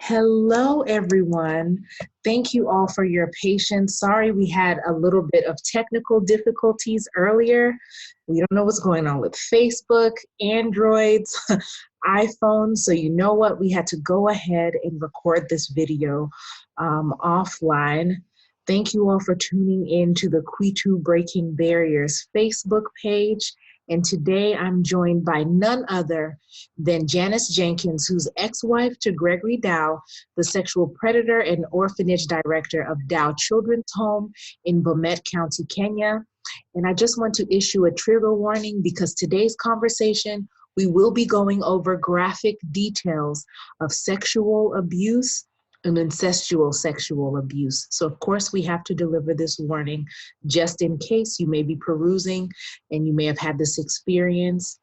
Hello, everyone. Thank you all for your patience. Sorry we had a little bit of technical difficulties earlier. We don't know what's going on with Facebook, Androids, iPhones. So you know what? We had to go ahead and record this video offline. Thank you all for tuning in to the KWITU Breaking Barriers Facebook page. And today I'm joined by none other than Janice Jenkins, who's ex-wife to Gregory Dow, the sexual predator and orphanage director of Dow Children's Home in Bomet County, Kenya. And I just want to issue a trigger warning because today's conversation, we will be going over graphic details of sexual abuse and incestual sexual abuse. So of course we have to deliver this warning just in case you may be perusing and you may have had this experience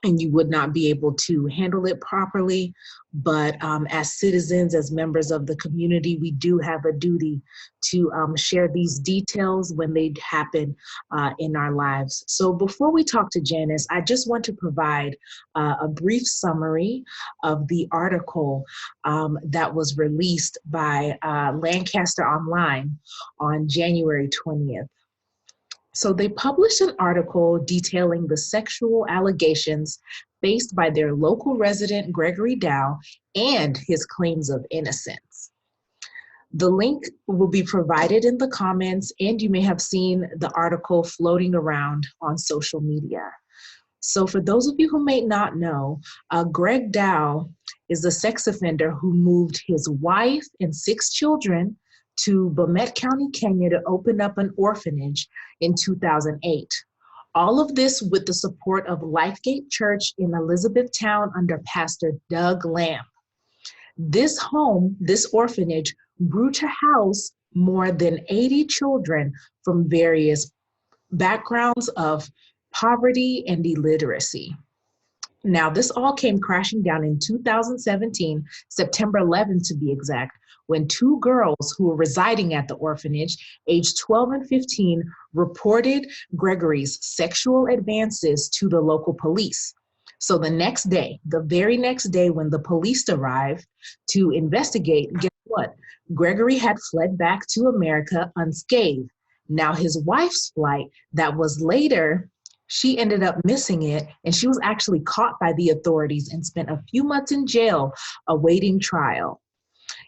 and you would not be able to handle it properly. But as citizens, as members of the community, we do have a duty to share these details when they happen in our lives. So before we talk to Janice, I just want to provide a brief summary of the article that was released by Lancaster Online on January 20th. So they published an article detailing the sexual allegations faced by their local resident, Gregory Dow, and his claims of innocence. The link will be provided in the comments, and you may have seen the article floating around on social media. So for those of you who may not know, Greg Dow is a sex offender who moved his wife and 6 children to Bomet County, Kenya to open up an orphanage in 2008. All of this with the support of Lifegate Church in Elizabethtown under Pastor Doug Lamb. This home, this orphanage, grew to house more than 80 children from various backgrounds of poverty and illiteracy. Now, this all came crashing down in 2017, September 11th to be exact, when 2 girls who were residing at the orphanage, aged 12 and 15, reported Gregory's sexual advances to the local police. So the next day, the very next day when the police arrived to investigate, guess what? Gregory had fled back to America unscathed. Now his wife's flight that was later, she ended up missing it, and she was actually caught by the authorities and spent a few months in jail awaiting trial.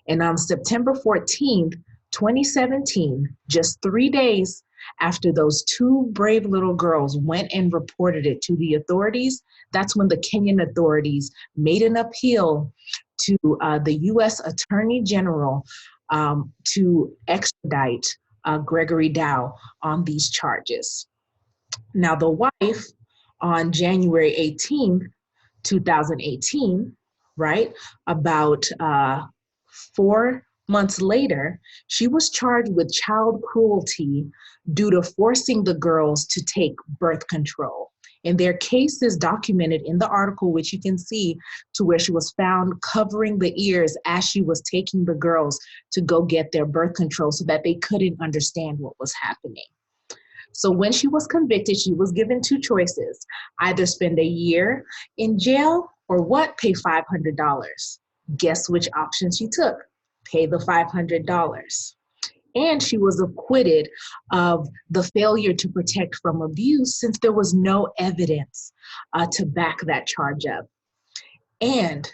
And on September 14th, 2017, just 3 days after those 2 brave little girls went and reported it to the authorities, that's when the Kenyan authorities made an appeal to the U.S. Attorney General to extradite Gregory Dow on these charges. Now, the wife on January 18th, 2018, right, about 4 months later, she was charged with child cruelty due to forcing the girls to take birth control. And their case is documented in the article, which you can see, to where she was found covering the ears as she was taking the girls to go get their birth control so that they couldn't understand what was happening. So when she was convicted, she was given 2 choices: either spend a year in jail or what? Pay $500. Guess which option she took? Pay the $500. And she was acquitted of the failure to protect from abuse since there was no evidence to back that charge up. And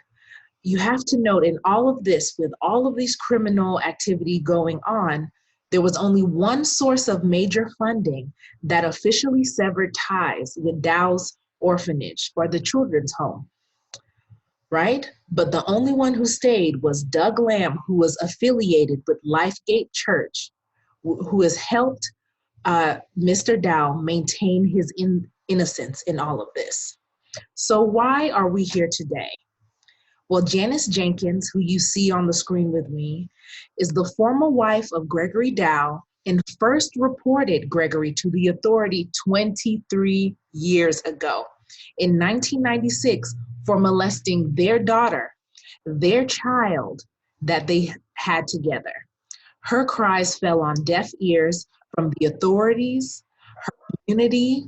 you have to note, in all of this, with all of these criminal activity going on, there was only one source of major funding that officially severed ties with Dow's orphanage or the children's home, right? But the only one who stayed was Doug Lamb, who was affiliated with Lifegate Church, who has helped Mr. Dow maintain his innocence in all of this. So why are we here today? Well, Janice Jenkins, who you see on the screen with me, is the former wife of Gregory Dow and first reported Gregory to the authority 23 years ago in 1996 for molesting their daughter, their child that they had together. Her cries fell on deaf ears from the authorities, her community,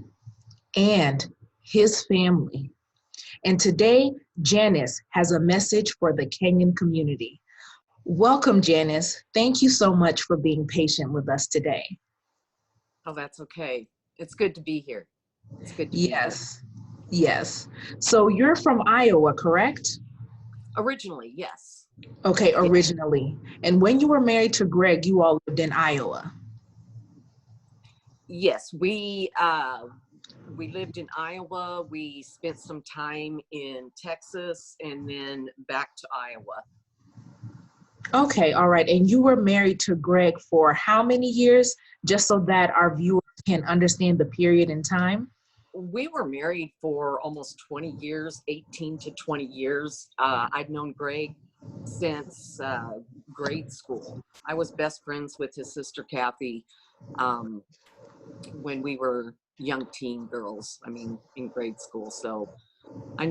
and his family. And today, Janice has a message for the Kenyan community. Welcome, Janice. Thank you so much for being patient with us today. Oh, that's okay. It's good to be here. It's good to be here. Yes, yes. So you're from Iowa, correct? Originally, yes. Okay, Yeah. originally. And when you were married to Greg, you all lived in Iowa. Yes, we lived in Iowa. We spent some time in Texas and then back to Iowa. Okay, all right. And you were married to Greg for how many years? Just so that our viewers can understand the period in time. We were married for almost 20 years, 18 to 20 years. I'd known Greg since grade school. I was best friends with his sister, Kathy, when we were young teen girls, in grade school. So I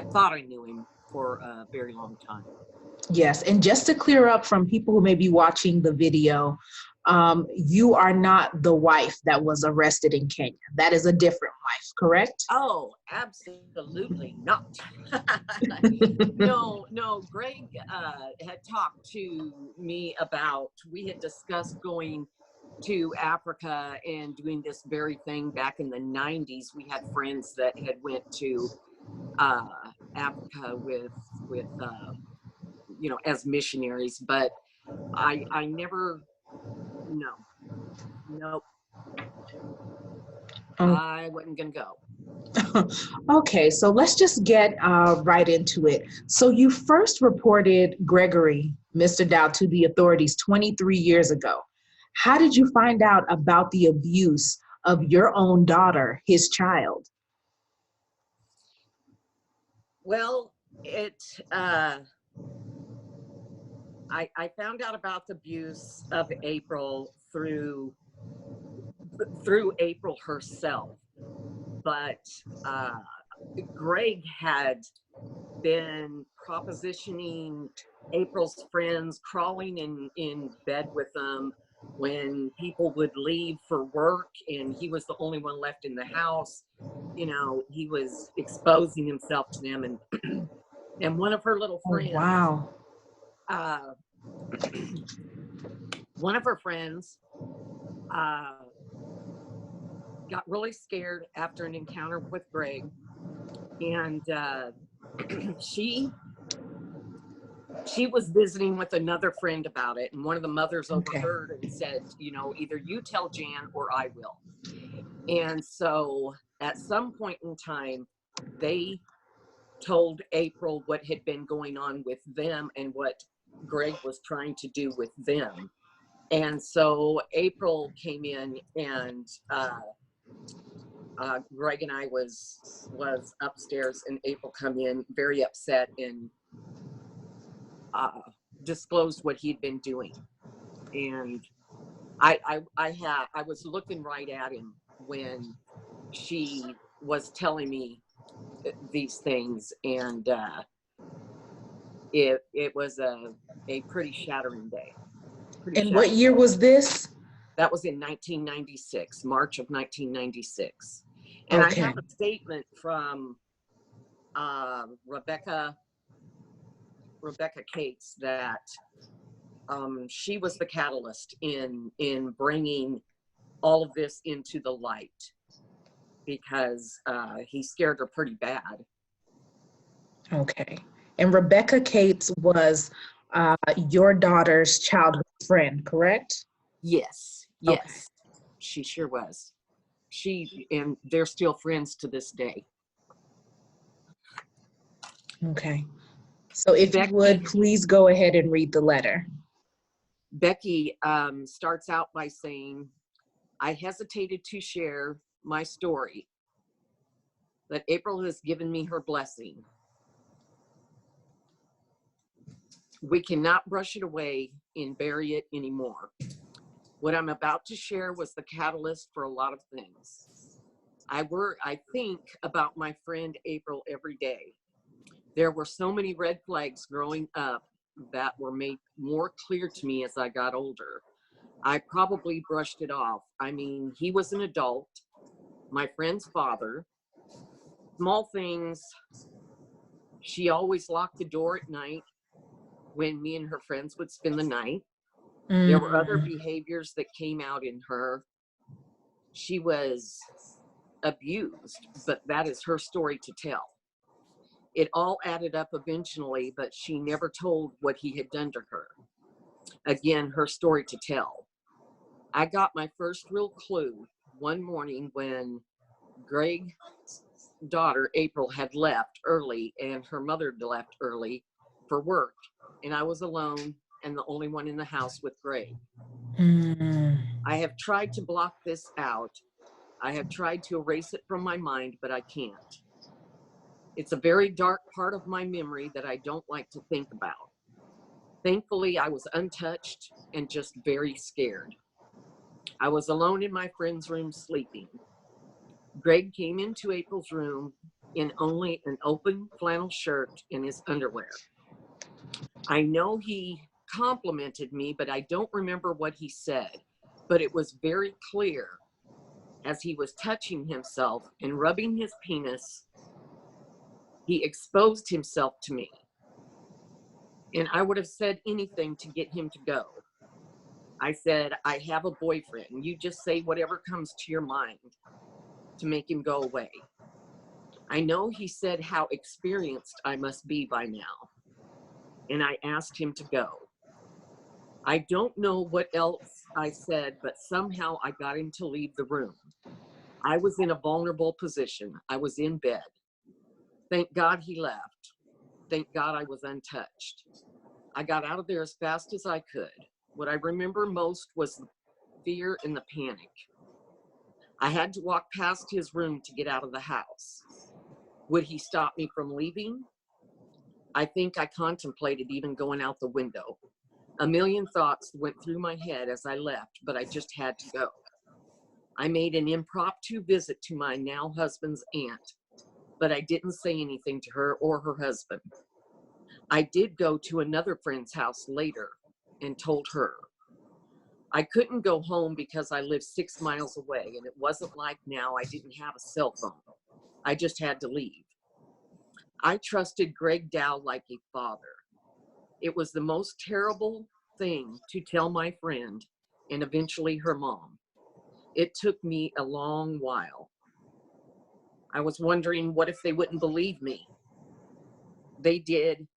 thought I knew him for a very long time. Yes, and just to clear up from people who may be watching the video, you are not the wife that was arrested in Kenya. That is a different wife, correct? Oh, absolutely not. No, Greg had talked to me about, we had discussed going to Africa and doing this very thing back in the 90s. We had friends that had went to Africa with as missionaries, but I never, no, nope, I wasn't gonna go. Okay, so let's just get right into it. So you first reported Gregory, Mr. Dow, to the authorities 23 years ago. How did you find out about the abuse of your own daughter, his child? Well, I found out about the abuse of April through April herself, but Greg had been propositioning April's friends, crawling in bed with them when people would leave for work and he was the only one left in the house. He was exposing himself to them, and one of her little friends, Oh, wow. one of her friends got really scared after an encounter with Greg, and she was visiting with another friend about it, and one of the mothers overheard and said, either you tell Jan or I will. And so at some point in time, they told April what had been going on with them and what Greg was trying to do with them. And so April came in, and Greg and I was upstairs, and April come in very upset and disclosed what he'd been doing. And I was looking right at him when she was telling me these things, and it was a pretty shattering day. And what year was this? That was in 1996, March of 1996. And Okay. I have a statement from Rebecca Cates that she was the catalyst in bringing all of this into the light, because he scared her pretty bad. Okay. And Rebecca Cates was your daughter's childhood friend, correct? Yes, yes, Okay. she sure was. And they're still friends to this day. Okay. So if Becky, you would, please go ahead and read the letter. Becky starts out by saying, I hesitated to share my story, but April has given me her blessing. We cannot brush it away and bury it anymore. What I'm about to share was the catalyst for a lot of things. I think about my friend April every day. There were so many red flags growing up that were made more clear to me as I got older. I probably brushed it off. He was an adult, my friend's father. Small things. She always locked the door at night. when me and her friends would spend the night. There were other behaviors that came out in her. She was abused, but that is her story to tell. It all added up eventually, but she never told what he had done to her. Again, her story to tell. I got my first real clue one morning when Greg's daughter, April, had left early and her mother left early for work. And I was alone and the only one in the house with Greg. I have tried to block this out. I have tried to erase it from my mind, but I can't. It's a very dark part of my memory that I don't like to think about. Thankfully, I was untouched and just very scared. I was alone in my friend's room sleeping. Greg came into April's room in only an open flannel shirt and his underwear. I know he complimented me, but I don't remember what he said. But it was very clear as he was touching himself and rubbing his penis, he exposed himself to me. And I would have said anything to get him to go. I said, I have a boyfriend. You just say whatever comes to your mind to make him go away. I know he said how experienced I must be by now. And I asked him to go. I don't know what else I said, but somehow I got him to leave the room. I was in a vulnerable position. I was in bed. Thank God he left. Thank God I was untouched. I got out of there as fast as I could. What I remember most was the fear and the panic. I had to walk past his room to get out of the house. Would he stop me from leaving? I think I contemplated even going out the window. A million thoughts went through my head as I left, but I just had to go. I made an impromptu visit to my now husband's aunt, but I didn't say anything to her or her husband. I did go to another friend's house later and told her. I couldn't go home because I lived 6 miles away, and it wasn't like now I didn't have a cell phone. I just had to leave. I trusted Greg Dow like a father. It was the most terrible thing to tell my friend and eventually her mom. It took me a long while. I was wondering what if they wouldn't believe me. They did.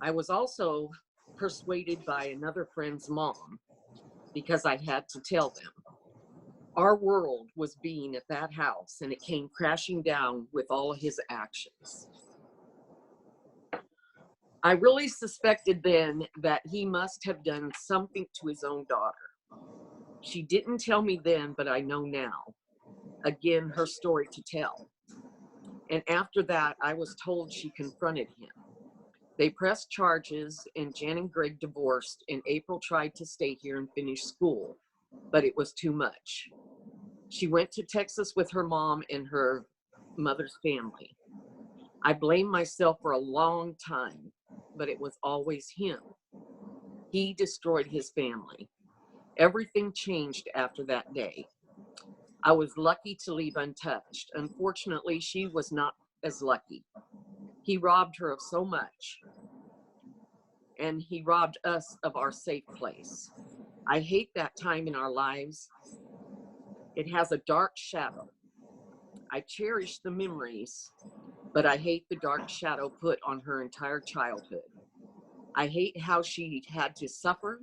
I was also persuaded by another friend's mom because I had to tell them. Our world was being at that house and it came crashing down with all of his actions. I really suspected then that he must have done something to his own daughter. She didn't tell me then, but I know now. Again, her story to tell. And after that, I was told she confronted him. They pressed charges and Jan and Greg divorced and April tried to stay here and finish school, but it was too much. She went to Texas with her mom and her mother's family. I blamed myself for a long time, but it was always him. He destroyed his family. Everything changed after that day. I was lucky to leave untouched. Unfortunately, she was not as lucky. He robbed her of so much, and he robbed us of our safe place. I hate that time in our lives. It has a dark shadow. I cherish the memories, but I hate the dark shadow put on her entire childhood. I hate how she had to suffer,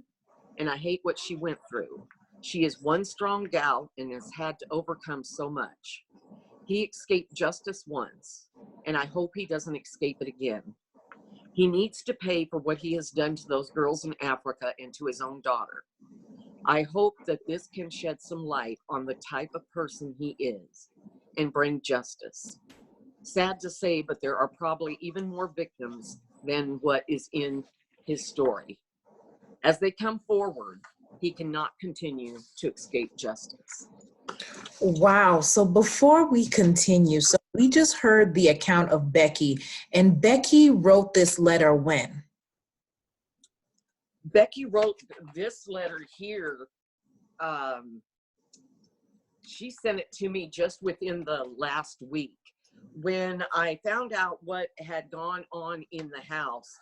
and I hate what she went through. She is one strong gal and has had to overcome so much. He escaped justice once, and I hope he doesn't escape it again. He needs to pay for what he has done to those girls in Africa and to his own daughter. I hope that this can shed some light on the type of person he is and bring justice. Sad to say, but there are probably even more victims than what is in his story. As they come forward, he cannot continue to escape justice. Wow. So before we continue, so we just heard the account of Becky, and Becky wrote this letter when? Becky wrote this letter here. She sent it to me just within the last week. When I found out what had gone on in the house,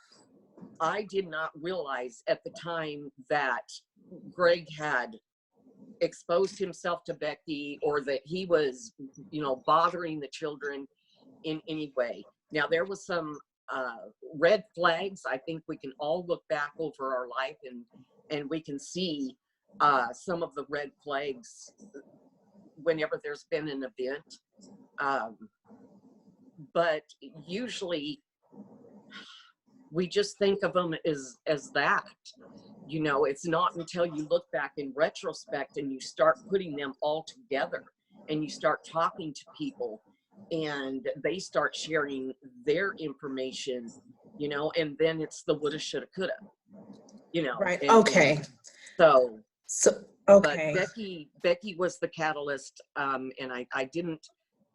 I did not realize at the time that Greg had exposed himself to Becky, or that he was, you know, bothering the children in any way. Now, there was some red flags. I think we can all look back over our life and we can see some of the red flags whenever there's been an event. But usually we just think of them as that. You know, it's not until you look back in retrospect and you start putting them all together and you start talking to people and they start sharing their information, you know, and then it's the woulda, shoulda, coulda, you know. Right. And, Okay. so okay. But Becky was the catalyst, and I didn't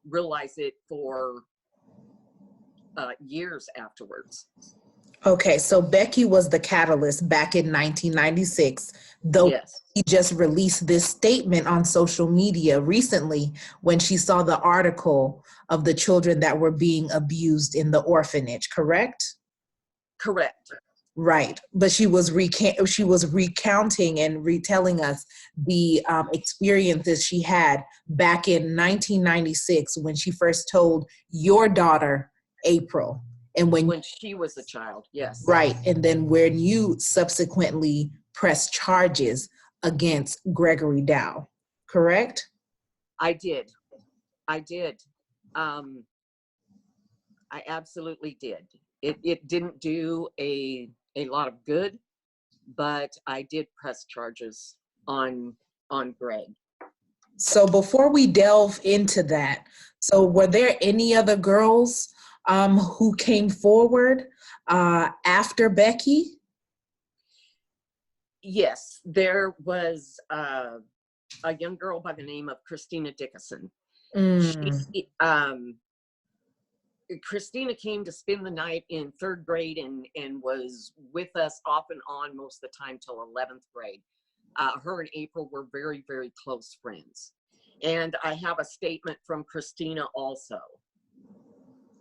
realize it for years afterwards. Okay, so Becky was the catalyst back in 1996, though. Yes. She just released this statement on social media recently when she saw the article of the children that were being abused in the orphanage, correct? Correct. Right, but she was recounting and retelling us the experiences she had back in 1996 when she first told your daughter, April. And when she was a child, yes. Right. And then when you subsequently pressed charges against Gregory Dow, correct? I did. I absolutely did. It didn't do a lot of good, but I did press charges on Greg. So before we delve into that, so were there any other girls who came forward after Becky? Yes, there was a young girl by the name of Christina Dickinson. Christina came to spend the night in 3rd grade and was with us off and on most of the time till 11th grade. Her and April were very, very close friends. And I have a statement from Christina also.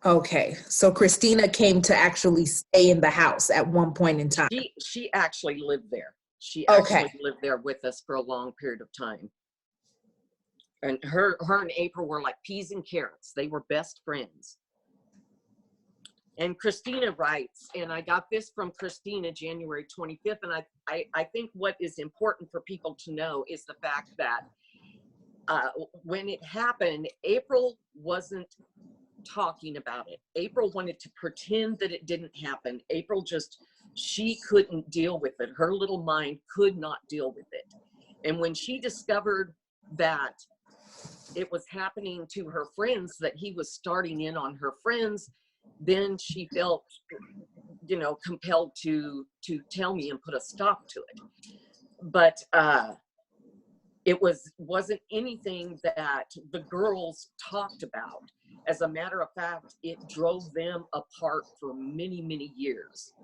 Okay, so Christina came to actually stay in the house at one point in time. She actually lived there. She actually lived there with us for a long period of time. And her and April were like peas and carrots. They were best friends. And Christina writes, and I got this from Christina January 25th, and I think what is important for people to know is the fact that when it happened, April wasn't talking about it. April wanted to pretend that it didn't happen. April she couldn't deal with it. Her little mind could not deal with it. And when she discovered that it was happening to her friends, that he was starting in on her friends, then she felt, you know, compelled to tell me and put a stop to it. But it wasn't anything that the girls talked about. As a matter of fact, it drove them apart for many, many years.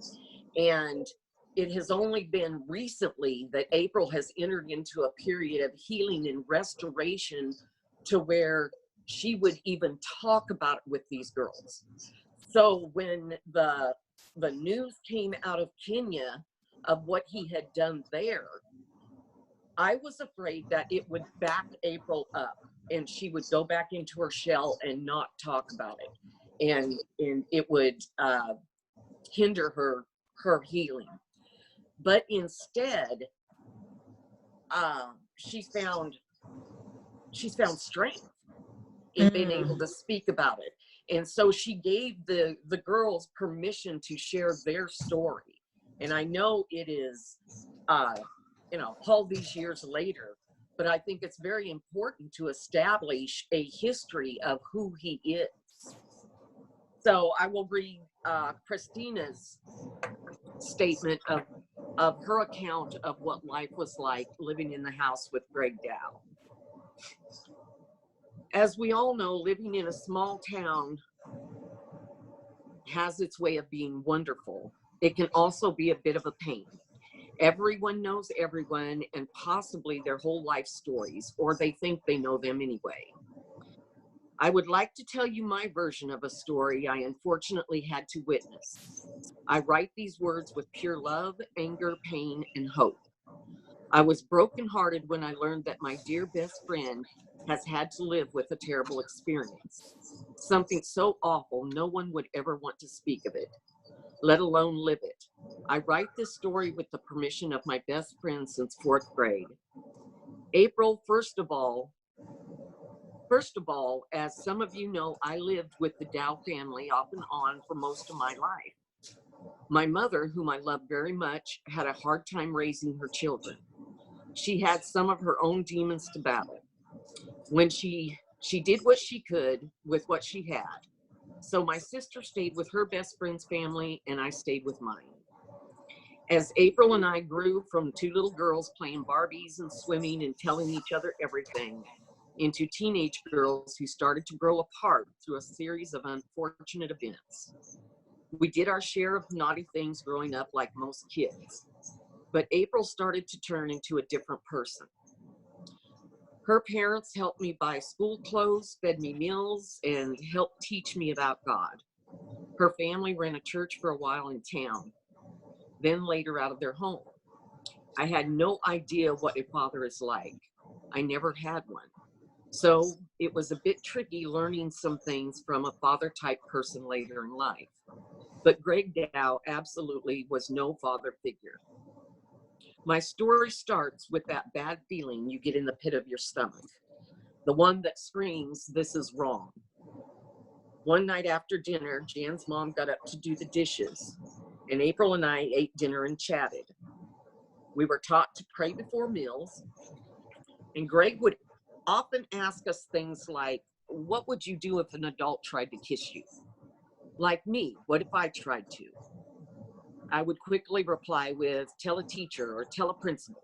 And it has only been recently that April has entered into a period of healing and restoration to where she would even talk about it with these girls. So when the news came out of Kenya of what he had done there, I was afraid that it would back April up and she would go back into her shell and not talk about it. And it would hinder her healing. But instead, she's found strength in being able to speak about it. And so she gave the girls permission to share their story. And I know it is, you know, all these years later, but I think it's very important to establish a history of who he is. So I will read Christina's statement of her account of what life was like living in the house with Greg Dow. As we all know, living in a small town has its way of being wonderful. It can also be a bit of a pain. Everyone knows everyone and possibly their whole life stories, or they think they know them anyway. I would like to tell you my version of a story I unfortunately had to witness. I write these words with pure love, anger, pain, and hope. I was brokenhearted when I learned that my dear best friend has had to live with a terrible experience. Something so awful no one would ever want to speak of it, let alone live it. I write this story with the permission of my best friend since 4th grade. April, first of all, as some of you know, I lived with the Dow family off and on for most of my life. My mother, whom I love very much, had a hard time raising her children. She had some of her own demons to battle. When she did what she could with what she had. So my sister stayed with her best friend's family and I stayed with mine. As April and I grew from two little girls playing Barbies and swimming and telling each other everything into teenage girls who started to grow apart through a series of unfortunate events. We did our share of naughty things growing up like most kids, but April started to turn into a different person. Her parents helped me buy school clothes, fed me meals, and helped teach me about God. Her family ran a church for a while in town, then later out of their home. I had no idea what a father is like. I never had one. So it was a bit tricky learning some things from a father-type person later in life. But Greg Dow absolutely was no father figure. My story starts with that bad feeling you get in the pit of your stomach, the one that screams, "This is wrong." One night after dinner, Jan's mom got up to do the dishes, and April and I ate dinner and chatted. We were taught to pray before meals, and Greg would often ask us things like, "What would you do if an adult tried to kiss you?" Like me, what if I tried to? I would quickly reply with, "Tell a teacher or tell a principal."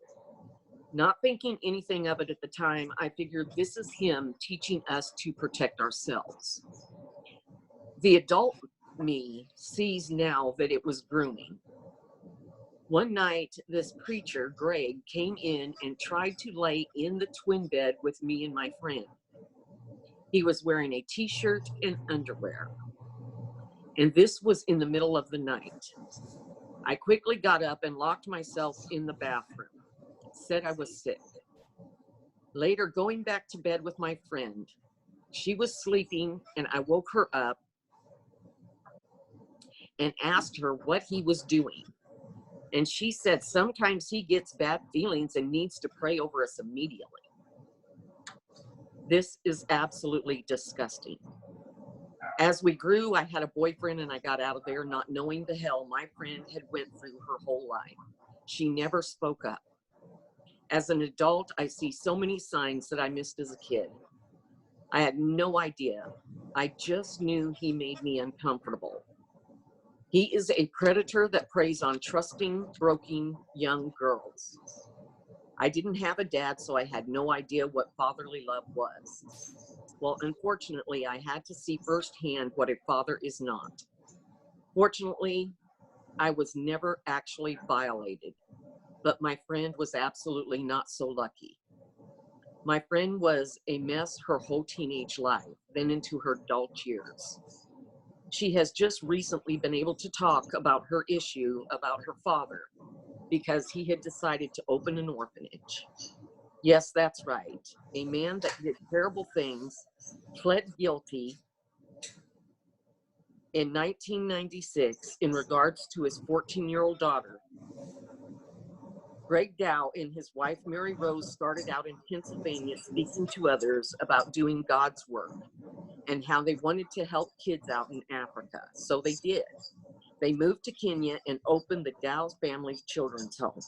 Not thinking anything of it at the time, I figured this is him teaching us to protect ourselves. The adult me sees now that it was grooming. One night, this preacher, Greg, came in and tried to lay in the twin bed with me and my friend. He was wearing a t-shirt and underwear. And this was in the middle of the night. I quickly got up and locked myself in the bathroom, said I was sick. Later, going back to bed with my friend, she was sleeping and I woke her up and asked her what he was doing. And she said sometimes he gets bad feelings and needs to pray over us immediately. This is absolutely disgusting. As we grew, I had a boyfriend and I got out of there not knowing the hell my friend had went through her whole life. She never spoke up. As an adult, I see so many signs that I missed as a kid. I had no idea. I just knew he made me uncomfortable. He is a predator that preys on trusting, broken young girls. I didn't have a dad, so I had no idea what fatherly love was. Well, unfortunately, I had to see firsthand what a father is not. Fortunately, I was never actually violated, but my friend was absolutely not so lucky. My friend was a mess her whole teenage life, then into her adult years. She has just recently been able to talk about her issue about her father because he had decided to open an orphanage. Yes, that's right. A man that did terrible things pled guilty in 1996 in regards to his 14-year-old daughter. Greg Dow and his wife Mary Rose started out in Pennsylvania speaking to others about doing God's work and how they wanted to help kids out in Africa. So they did. They moved to Kenya and opened the Dow's family children's home.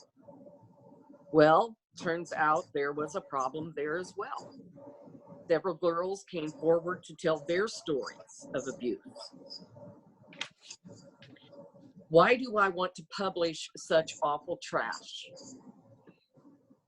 Well, turns out there was a problem there as well. Several girls came forward to tell their stories of abuse. Why do I want to publish such awful trash?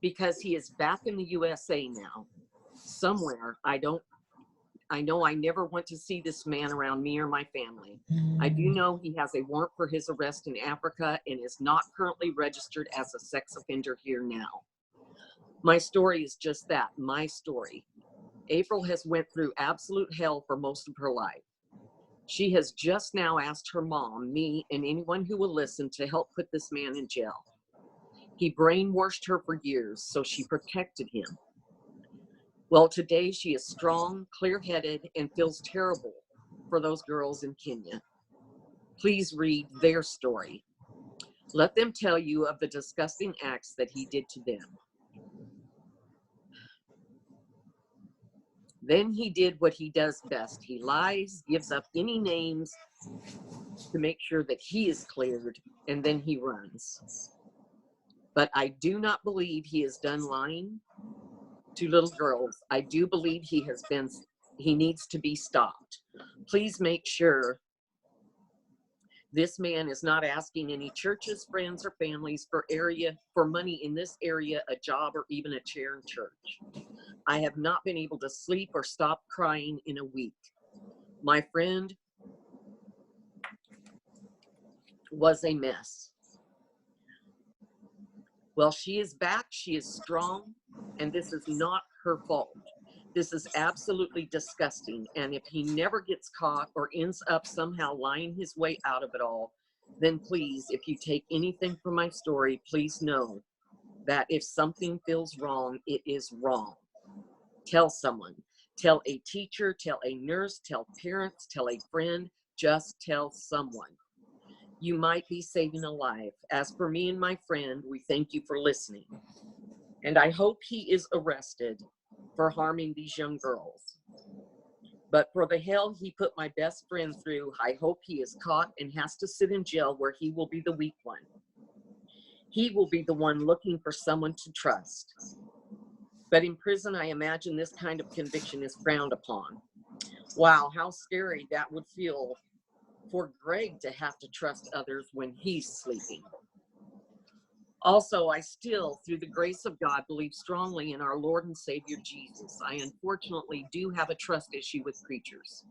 Because he is back in the USA now, somewhere. I know I never want to see this man around me or my family. I do know he has a warrant for his arrest in Africa and is not currently registered as a sex offender here now. My story is just that, my story. April has went through absolute hell for most of her life. She has just now asked her mom, me, and anyone who will listen to help put this man in jail. He brainwashed her for years, so she protected him. Well, today she is strong, clear-headed, and feels terrible for those girls in Kenya. Please read their story. Let them tell you of the disgusting acts that he did to them. Then he did what he does best. He lies, gives up any names to make sure that he is cleared, and then he runs. But I do not believe he is done lying to little girls. I do believe he needs to be stopped. Please make sure this man is not asking any churches, friends, or families for money in this area, a job, or even a chair in church. I have not been able to sleep or stop crying in a week. My friend was a mess. Well, she is back, she is strong, and this is not her fault. This is absolutely disgusting, and if he never gets caught or ends up somehow lying his way out of it all, then please, if you take anything from my story, please know that if something feels wrong, it is wrong. Tell someone. Tell a teacher, tell a nurse, tell parents, tell a friend, just tell someone. You might be saving a life. As for me and my friend, we thank you for listening. And I hope he is arrested for harming these young girls. But for the hell he put my best friend through, I hope he is caught and has to sit in jail where he will be the weak one. He will be the one looking for someone to trust. But in prison, I imagine this kind of conviction is frowned upon. Wow, how scary that would feel for Greg to have to trust others when he's sleeping. Also, I still, through the grace of God, believe strongly in our Lord and Savior Jesus. I unfortunately do have a trust issue with preachers,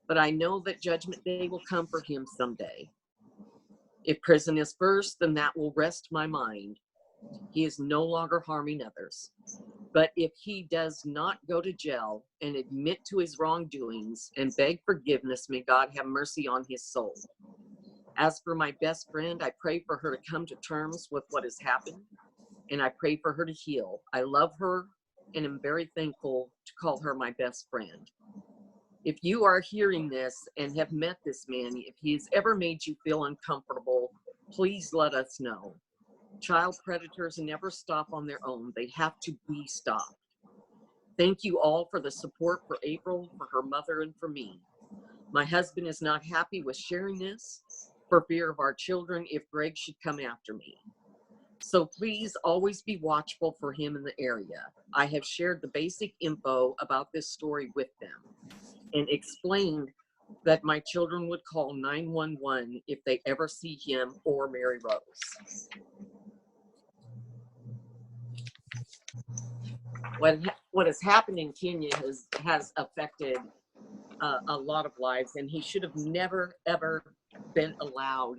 but I know that judgment day will come for him someday. If prison is first, then that will rest my mind. He is no longer harming others. But if he does not go to jail and admit to his wrongdoings and beg forgiveness, may God have mercy on his soul. As for my best friend, I pray for her to come to terms with what has happened, and I pray for her to heal. I love her and am very thankful to call her my best friend. If you are hearing this and have met this man, if he has ever made you feel uncomfortable, please let us know. Child predators never stop on their own. They have to be stopped. Thank you all for the support for April, for her mother, and for me. My husband is not happy with sharing this for fear of our children if Greg should come after me. So please always be watchful for him in the area. I have shared the basic info about this story with them and explained that my children would call 911 if they ever see him or Mary Rose. What has happened in Kenya has affected a lot of lives, and he should have never, ever been allowed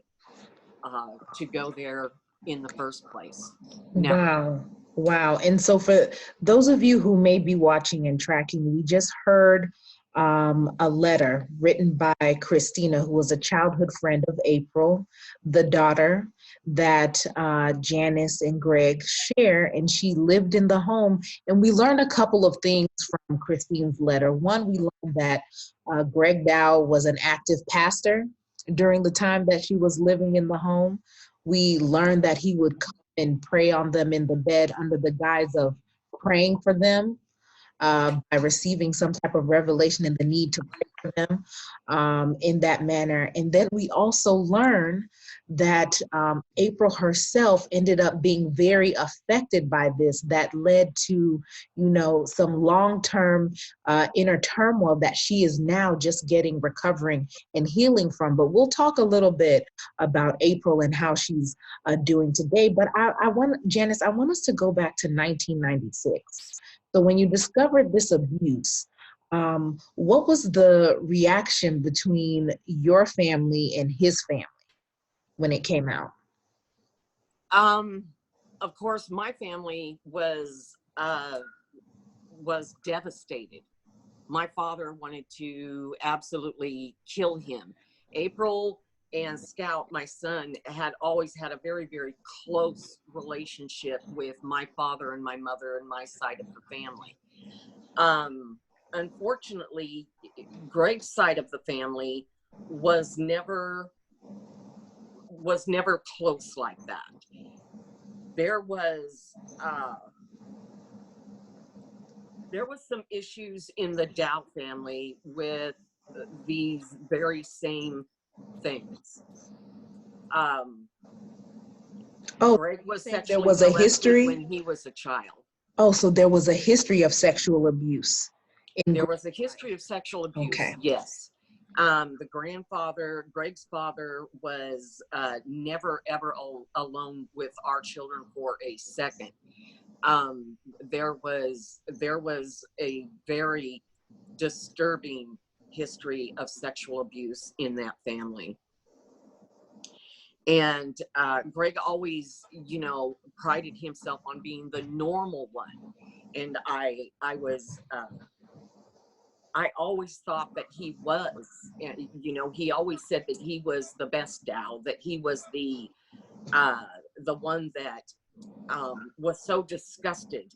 to go there in the first place. Never. Wow. Wow. And so for those of you who may be watching and tracking, we just heard a letter written by Christina, who was a childhood friend of April, the daughter that Janice and Greg share, and she lived in the home. And we learned a couple of things from Christine's letter. One, we learned that Greg Dow was an active pastor during the time that she was living in the home. We learned that he would come and pray on them in the bed under the guise of praying for them by receiving some type of revelation and the need to pray for them in that manner. And then we also learn that April herself ended up being very affected by this, that led to, some long-term inner turmoil that she is now just recovering and healing from. But we'll talk a little bit about April and how she's doing today. But Janice, I want us to go back to 1996. So when you discovered this abuse, what was the reaction between your family and his family when it came out? Of course, my family was was devastated. My father wanted to absolutely kill him. April and Scout, my son, had always had a very, very close relationship with my father and my mother and my side of the family. Unfortunately, Greg's side of the family was never close like that. There was some issues in the Dow family with these very same things. Oh, Greg was there sexually was a molested history. when he was a child. Oh, so there was a history of sexual abuse. There was a history of sexual abuse, okay. Yes. The grandfather, Greg's father, was never ever alone with our children for a second. There was a very disturbing history of sexual abuse in that family. And Greg always, prided himself on being the normal one. And I always thought that he was, he always said that he was the best Dow, that he was the one that was so disgusted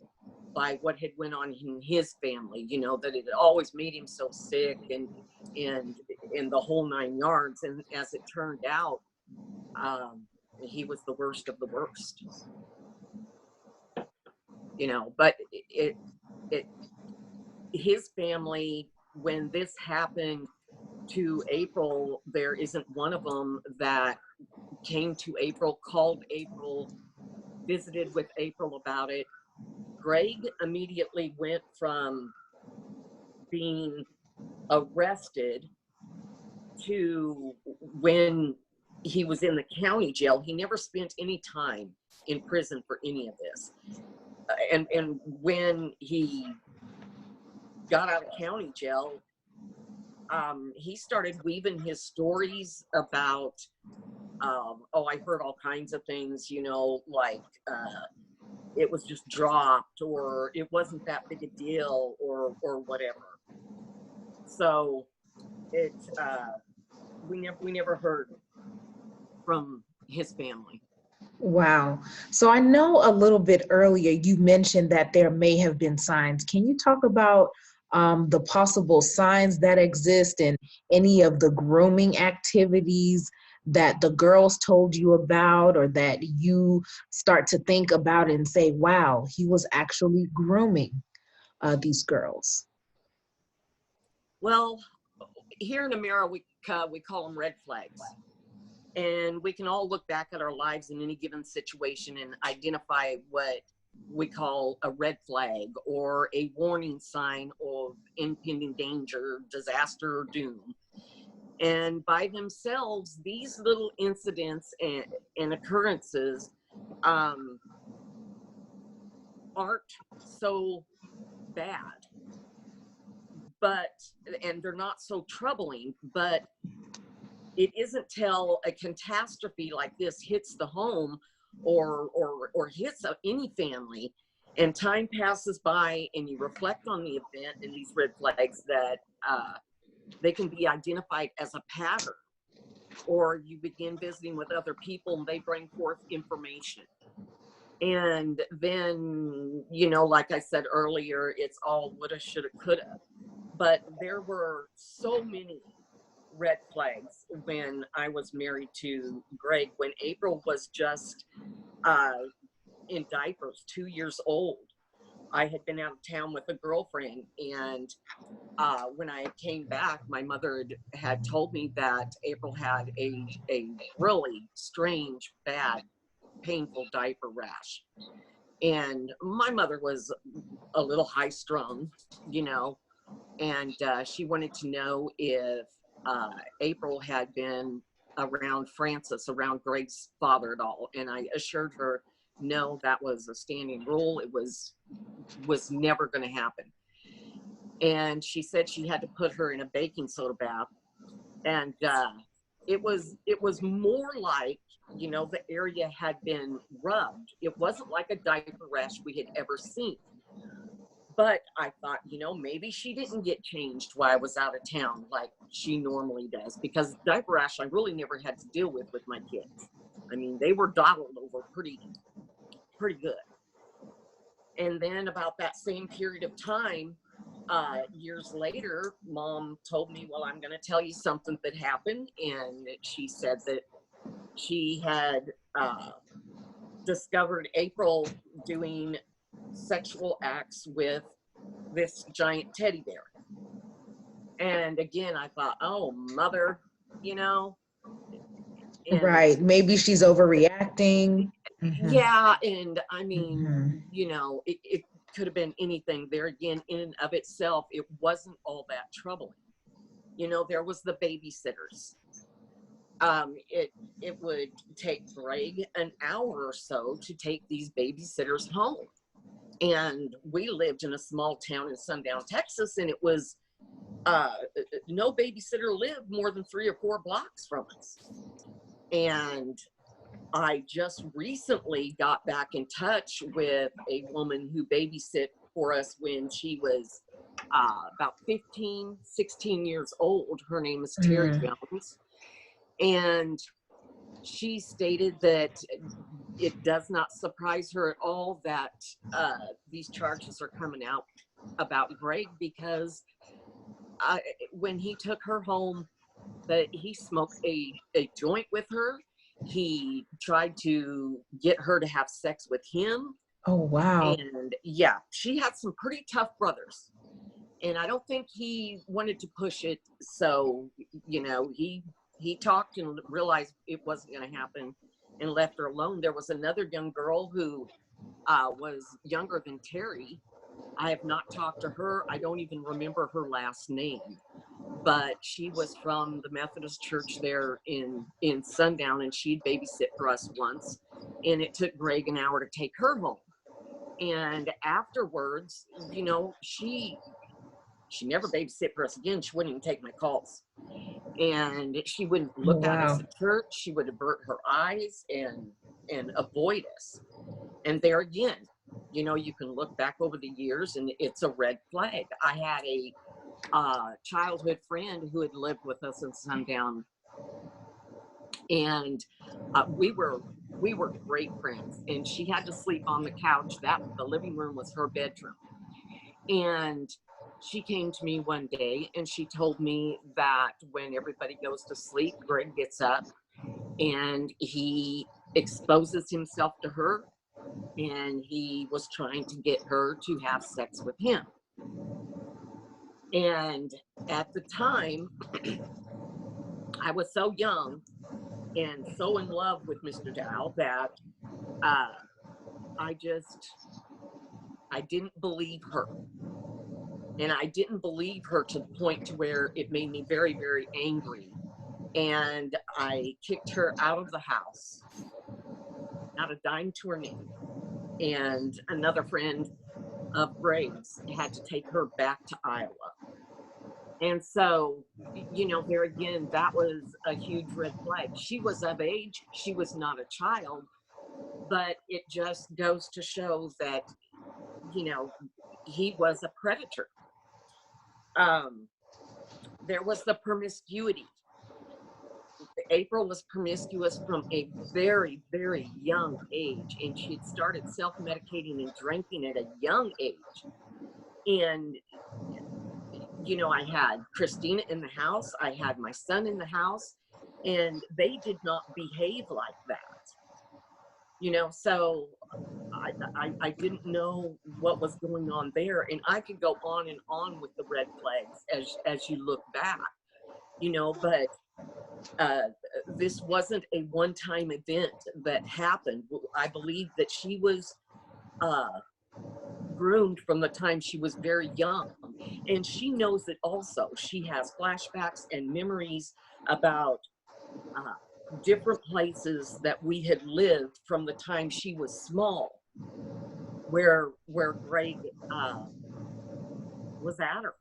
by what had went on in his family, that it always made him so sick and the whole 9 yards. And as it turned out, he was the worst of the worst, but his family, when this happened to April, there isn't one of them that came to April, called April, visited with April about it. Greg immediately went from being arrested to when he was in the county jail. He never spent any time in prison for any of this. And when he got out of county jail, he started weaving his stories about, I heard all kinds of things, like it was just dropped, or it wasn't that big a deal, or whatever. So we never heard from his family. Wow. So I know a little bit earlier you mentioned that there may have been signs. Can you talk about the possible signs that exist and any of the grooming activities that the girls told you about, or that you start to think about and say, wow, he was actually grooming these girls? Well, here in America, we call them red flags. And we can all look back at our lives in any given situation and identify what we call a red flag or a warning sign of impending danger, disaster, or doom. And by themselves, these little incidents and occurrences aren't so bad, and they're not so troubling, but it isn't till a catastrophe like this hits the home or hits any family, and time passes by and you reflect on the event and these red flags, that they can be identified as a pattern, or you begin visiting with other people and they bring forth information. And then, like I said earlier, it's all woulda, shoulda, coulda. But there were so many red flags when I was married to Greg, when April was just in diapers, 2 years old. I had been out of town with a girlfriend, and when I came back, my mother had told me that April had a really strange, bad, painful diaper rash. And my mother was a little high strung, and she wanted to know if April had been around Francis, around Greg's father at all. And I assured her, no, that was a standing rule. It was never going to happen. And she said she had to put her in a baking soda bath. And it was more like, the area had been rubbed. It wasn't like a diaper rash we had ever seen. But I thought, you know, maybe she didn't get changed while I was out of town like she normally does, because diaper rash I really never had to deal with my kids. I mean, they were dawdled over pretty good. And then about that same period of time, years later, Mom told me, well, I'm going to tell you something that happened. And she said that she had discovered April doing sexual acts with this giant teddy bear. And again, I thought, oh, mother, you know. And right. Maybe she's overreacting. yeah. And I mean, you know, it could have been anything there. Again, in and of itself, it wasn't all that troubling. You know, there was the babysitters. It would take Greg an hour or so to take these babysitters home. And we lived in a small town in Sundown, Texas, and it was no babysitter lived more than 3 or 4 blocks from us. And I just recently got back in touch with a woman who babysit for us when she was about 15, 16 years old. Her name is Terry Jones. And she stated that it does not surprise her at all that these charges are coming out about Greg, because when he took her home, that he smoked a joint with her. He tried to get her to have sex with him. Oh, wow. And yeah, she had some pretty tough brothers. And I don't think he wanted to push it. So, you know, he talked and realized it wasn't going to happen and left her alone. There was another young girl who was younger than Terry. I have not talked to her. I don't even remember her last name. But she was from the Methodist church there in Sundown, and she'd babysit for us once. And it took Greg an hour to take her home. And afterwards, you know, she never babysit for us again. She wouldn't even take my calls. And she wouldn't look at us at church. She would avert her eyes and avoid us. And there again, you know, you can look back over the years and it's a red flag. I had a childhood friend who had lived with us in Sundown, and we were great friends. And she had to sleep on the couch. The living room was her bedroom. And she came to me one day and she told me that when everybody goes to sleep, Greg gets up and he exposes himself to her, and he was trying to get her to have sex with him. And at the time, I was so young and so in love with Mr. Dow that I didn't believe her. And I didn't believe her to the point to where it made me very, very angry. And I kicked her out of the house, not a dime to her name. And another friend of Greg's had to take her back to Iowa. And so, you know, there again, that was a huge red flag. She was of age. She was not a child. But it just goes to show that, you know, he was a predator. There was the promiscuity. April was promiscuous from a very, very young age, and she had started self-medicating and drinking at a young age. And, you know, I had Christina in the house, I had my son in the house, and they did not behave like that. You know, so I didn't know what was going on there, and I could go on and on with the red flags as you look back, you know, but this wasn't a one-time event that happened. I believe that she was groomed from the time she was very young, and she knows it also. She has flashbacks and memories about different places that we had lived from the time she was small, where Greg was at her.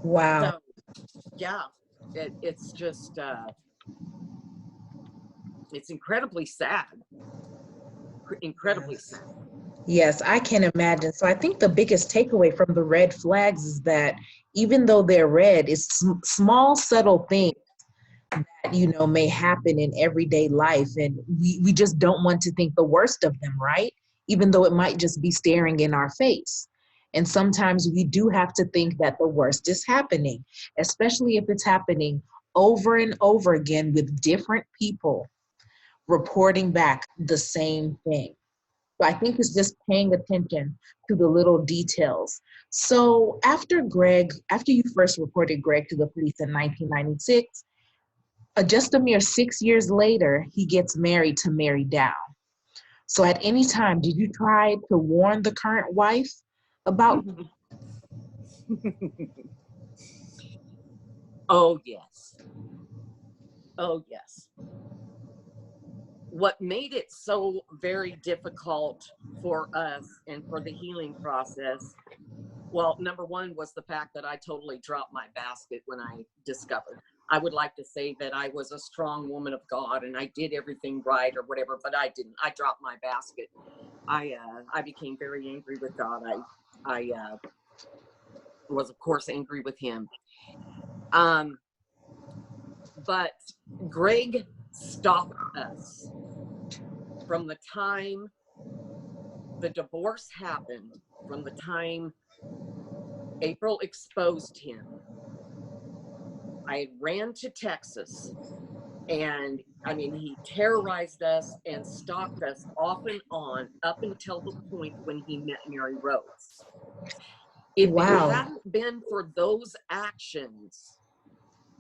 Wow. So yeah, it's just it's incredibly sad. Incredibly sad. Yes, I can imagine. So I think the biggest takeaway from the red flags is that even though they're red, it's small, subtle things that, may happen in everyday life. And we just don't want to think the worst of them, right? Even though it might just be staring in our face. And sometimes we do have to think that the worst is happening, especially if it's happening over and over again with different people reporting back the same thing. So I think it's just paying attention to the little details. So after you first reported Greg to the police in 1996, just a mere 6 years later, he gets married to Mary Dow. So at any time, did you try to warn the current wife about? Oh, yes. Oh, yes. What made it so very difficult for us and for the healing process, well, number one was the fact that I totally dropped my basket when I discovered. I would like to say that I was a strong woman of God and I did everything right or whatever, but I didn't. I dropped my basket. I became very angry with God. I was, of course, angry with him. But Greg stopped us from the time the divorce happened, from the time April exposed him. I ran to Texas, and I mean, he terrorized us and stalked us off and on up until the point when he met Mary Rose. If it Wow. hadn't been for those actions,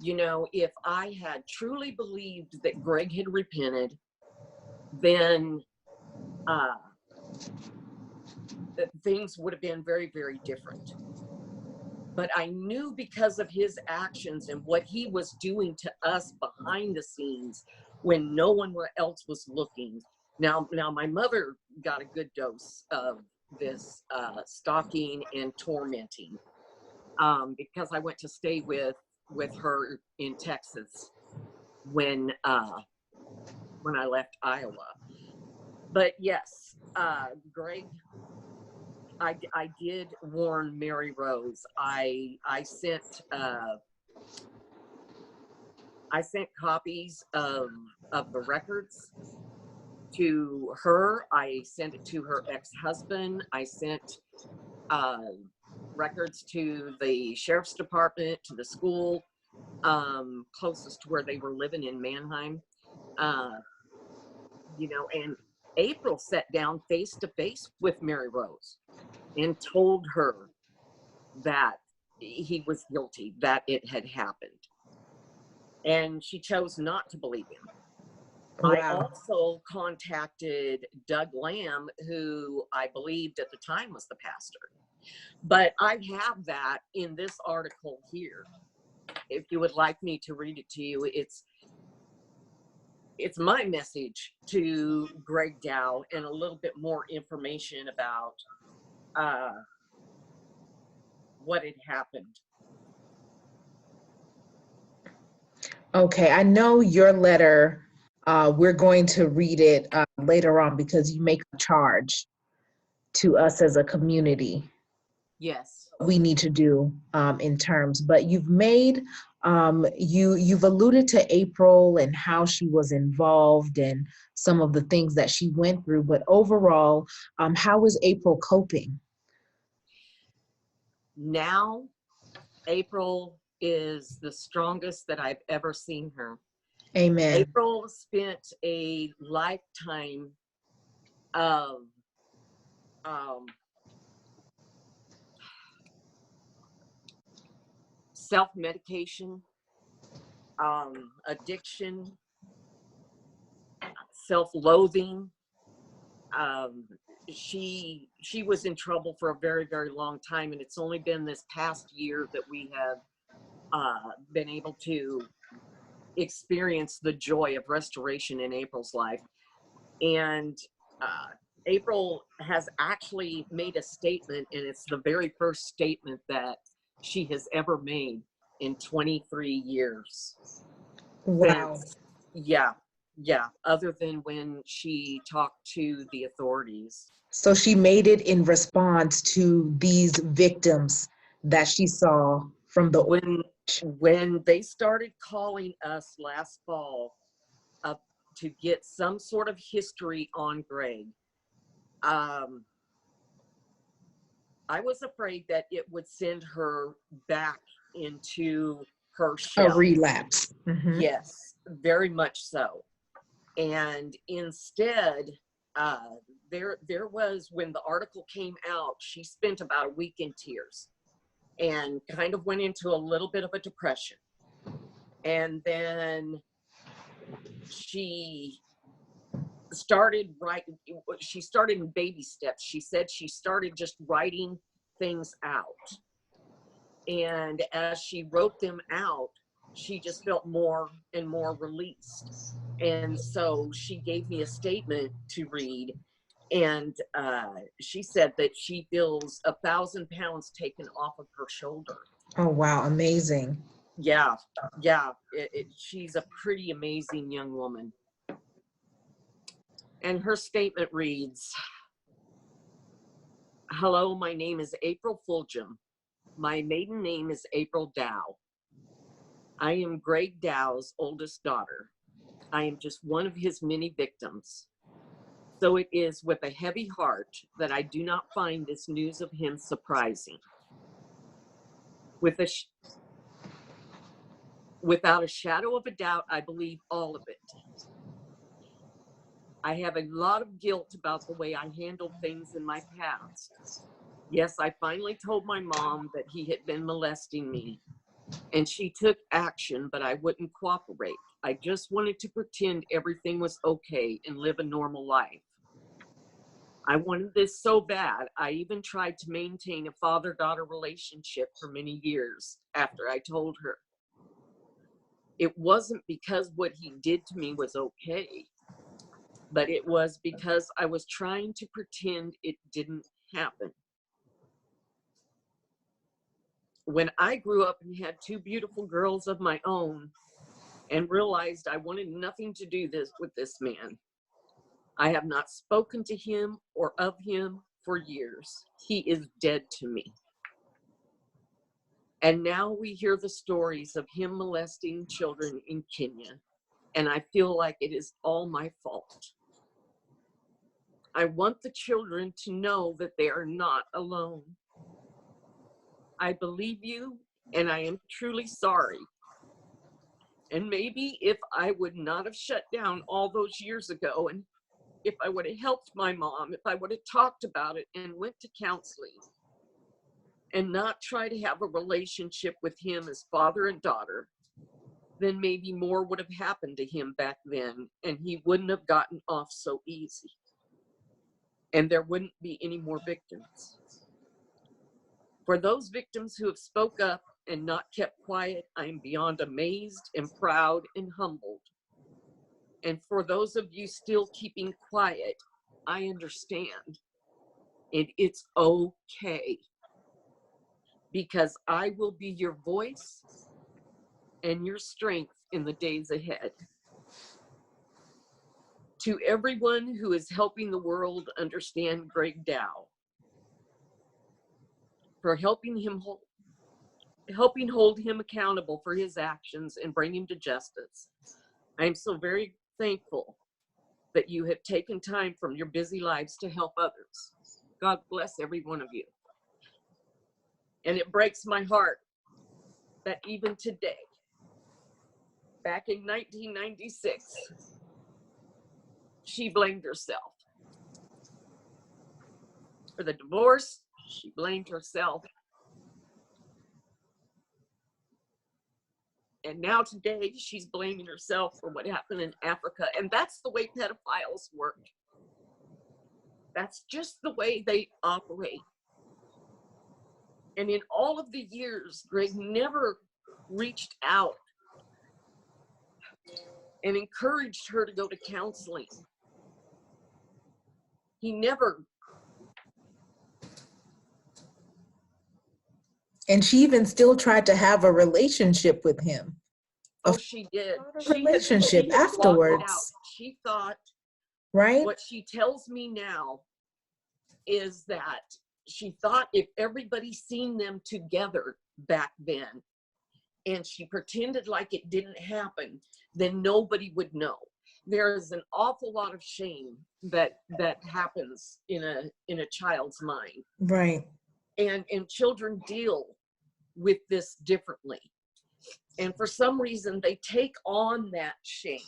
if I had truly believed that Greg had repented, then things would have been very, very different. But I knew because of his actions and what he was doing to us behind the scenes when no one else was looking. Now my mother got a good dose of this stalking and tormenting because I went to stay with her in Texas when I left Iowa. But yes, Greg, I did warn Mary Rose. I sent copies of the records to her. I sent it to her ex-husband. I sent records to the sheriff's department, to the school closest to where they were living in Manheim. And April sat down face to face with Mary Rose and told her that he was guilty, that it had happened. And she chose not to believe him. Wow. I also contacted Doug Lamb, who I believed at the time was the pastor. But I have that in this article here. If you would like me to read it to you, it's my message to Greg Dow and a little bit more information about what had happened. Okay, I know your letter, we're going to read it later on because you make a charge to us as a community. Yes. We need to do in terms, but you've made, you've alluded to April and how she was involved and some of the things that she went through, but overall, how is April coping? Now, April is the strongest that I've ever seen her. Amen. April spent a lifetime of self-medication, addiction, self-loathing. She was in trouble for a very, very long time, and it's only been this past year that we have been able to experience the joy of restoration in April's life. And April has actually made a statement, and it's the very first statement that she has ever made in 23 years. Wow. Yeah. Yeah, other than when she talked to the authorities. So she made it in response to these victims that she saw from the When they started calling us last fall up to get some sort of history on Greg, I was afraid that it would send her back into her a shell. relapse. Mm-hmm. Yes, very much so. And instead, there was, when the article came out, she spent about a week in tears and kind of went into a little bit of a depression. And then she started writing. She started in baby steps. She said she started just writing things out. And as she wrote them out, she just felt more and more released. And so she gave me a statement to read. And she said that she feels 1,000 pounds taken off of her shoulder. Oh, wow. Amazing. Yeah. She's a pretty amazing young woman. And her statement reads, "Hello, my name is April Fulgham. My maiden name is April Dow. I am Greg Dow's oldest daughter. I am just one of his many victims. So it is with a heavy heart that I do not find this news of him surprising. Without a shadow of a doubt, I believe all of it. I have a lot of guilt about the way I handled things in my past. Yes, I finally told my mom that he had been molesting me, and she took action, but I wouldn't cooperate. I just wanted to pretend everything was okay and live a normal life. I wanted this so bad, I even tried to maintain a father-daughter relationship for many years after I told her. It wasn't because what he did to me was okay, but it was because I was trying to pretend it didn't happen. When I grew up and had two beautiful girls of my own and realized I wanted nothing to do with this man, I have not spoken to him or of him for years. He is dead to me. And now we hear the stories of him molesting children in Kenya, and I feel like it is all my fault. I want the children to know that they are not alone. I believe you, and I am truly sorry. And maybe if I would not have shut down all those years ago, and if I would have helped my mom, if I would have talked about it and went to counseling and not try to have a relationship with him as father and daughter, then maybe more would have happened to him back then, and he wouldn't have gotten off so easy. And there wouldn't be any more victims. For those victims who have spoke up and not kept quiet, I am beyond amazed and proud and humbled. And for those of you still keeping quiet, I understand. And it's okay. Because I will be your voice and your strength in the days ahead. To everyone who is helping the world understand Greg Dow, for helping hold him accountable for his actions and bring him to justice. I am so very thankful that you have taken time from your busy lives to help others. God bless every one of you. And it breaks my heart that even today, back in 1996, she blamed herself. For the divorce, she blamed herself. And now today, she's blaming herself for what happened in Africa. And that's the way pedophiles work. That's just the way they operate. And in all of the years, Greg never reached out and encouraged her to go to counseling. He never. And she even still tried to have a relationship with him. Oh, she did. Relationship afterwards. she thought, right? what she tells me now is that she thought if everybody seen them together back then, and she pretended like it didn't happen, then nobody would know. There is an awful lot of shame that happens in a child's mind, Right. and children deal with this differently, and for some reason they take on that shame.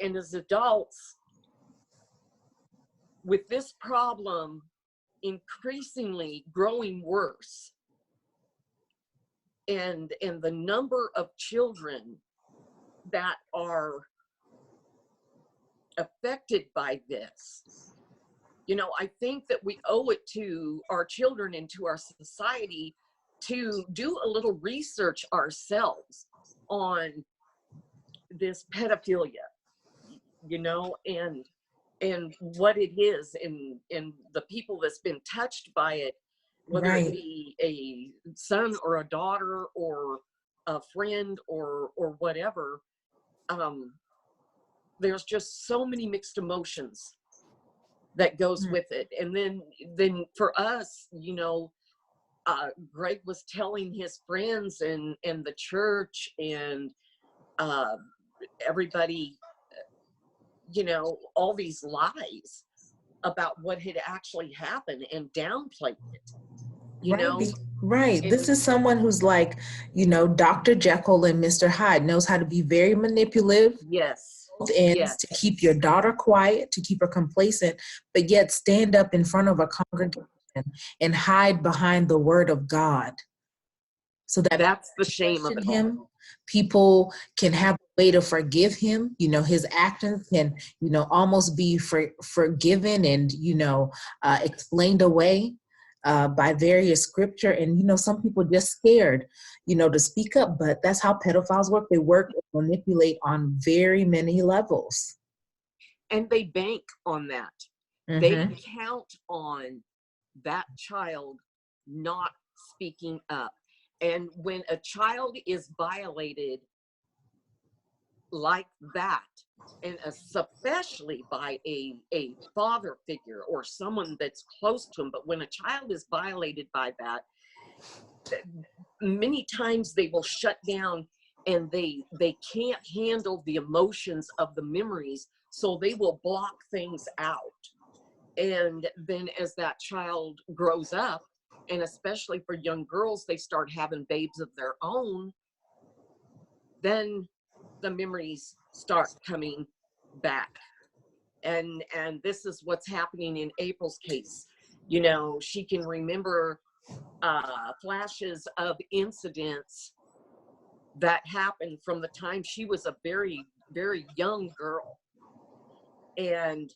And as adults, with this problem increasingly growing worse, and the number of children that are affected by this, you know, I think that we owe it to our children and to our society to do a little research ourselves on this pedophilia, you know, and what it is, and the people that's been touched by it, whether Right. it be a son or a daughter or a friend or whatever. There's just so many mixed emotions that goes with it. And then for us, you know, Greg was telling his friends and the church and everybody, you know, all these lies about what had actually happened and downplayed it, you know. Right. And This is someone who's like, you know, Dr. Jekyll and Mr. Hyde, knows how to be very manipulative. yes, Both ends, yes, to keep your daughter quiet, to keep her complacent, but yet stand up in front of a congregation and hide behind the word of God, so that that's the shame of it all. him, people can have a way to forgive him. You know, his actions can, you know, almost be forgiven and, you know, explained away by various scripture. And, you know, some people just scared, you know, to speak up, but that's how pedophiles work. They work and manipulate on very many levels. And they bank on that. They count on that child not speaking up. And when a child is violated like that, and especially by a father figure or someone that's close to him, but when a child is violated by that, many times they will shut down, and they can't handle the emotions of the memories, so they will block things out. And then as that child grows up, and especially for young girls, they start having babes of their own, then the memories start coming back. And this is what's happening in April's case. You know, she can remember flashes of incidents that happened from the time she was a very, very young girl. And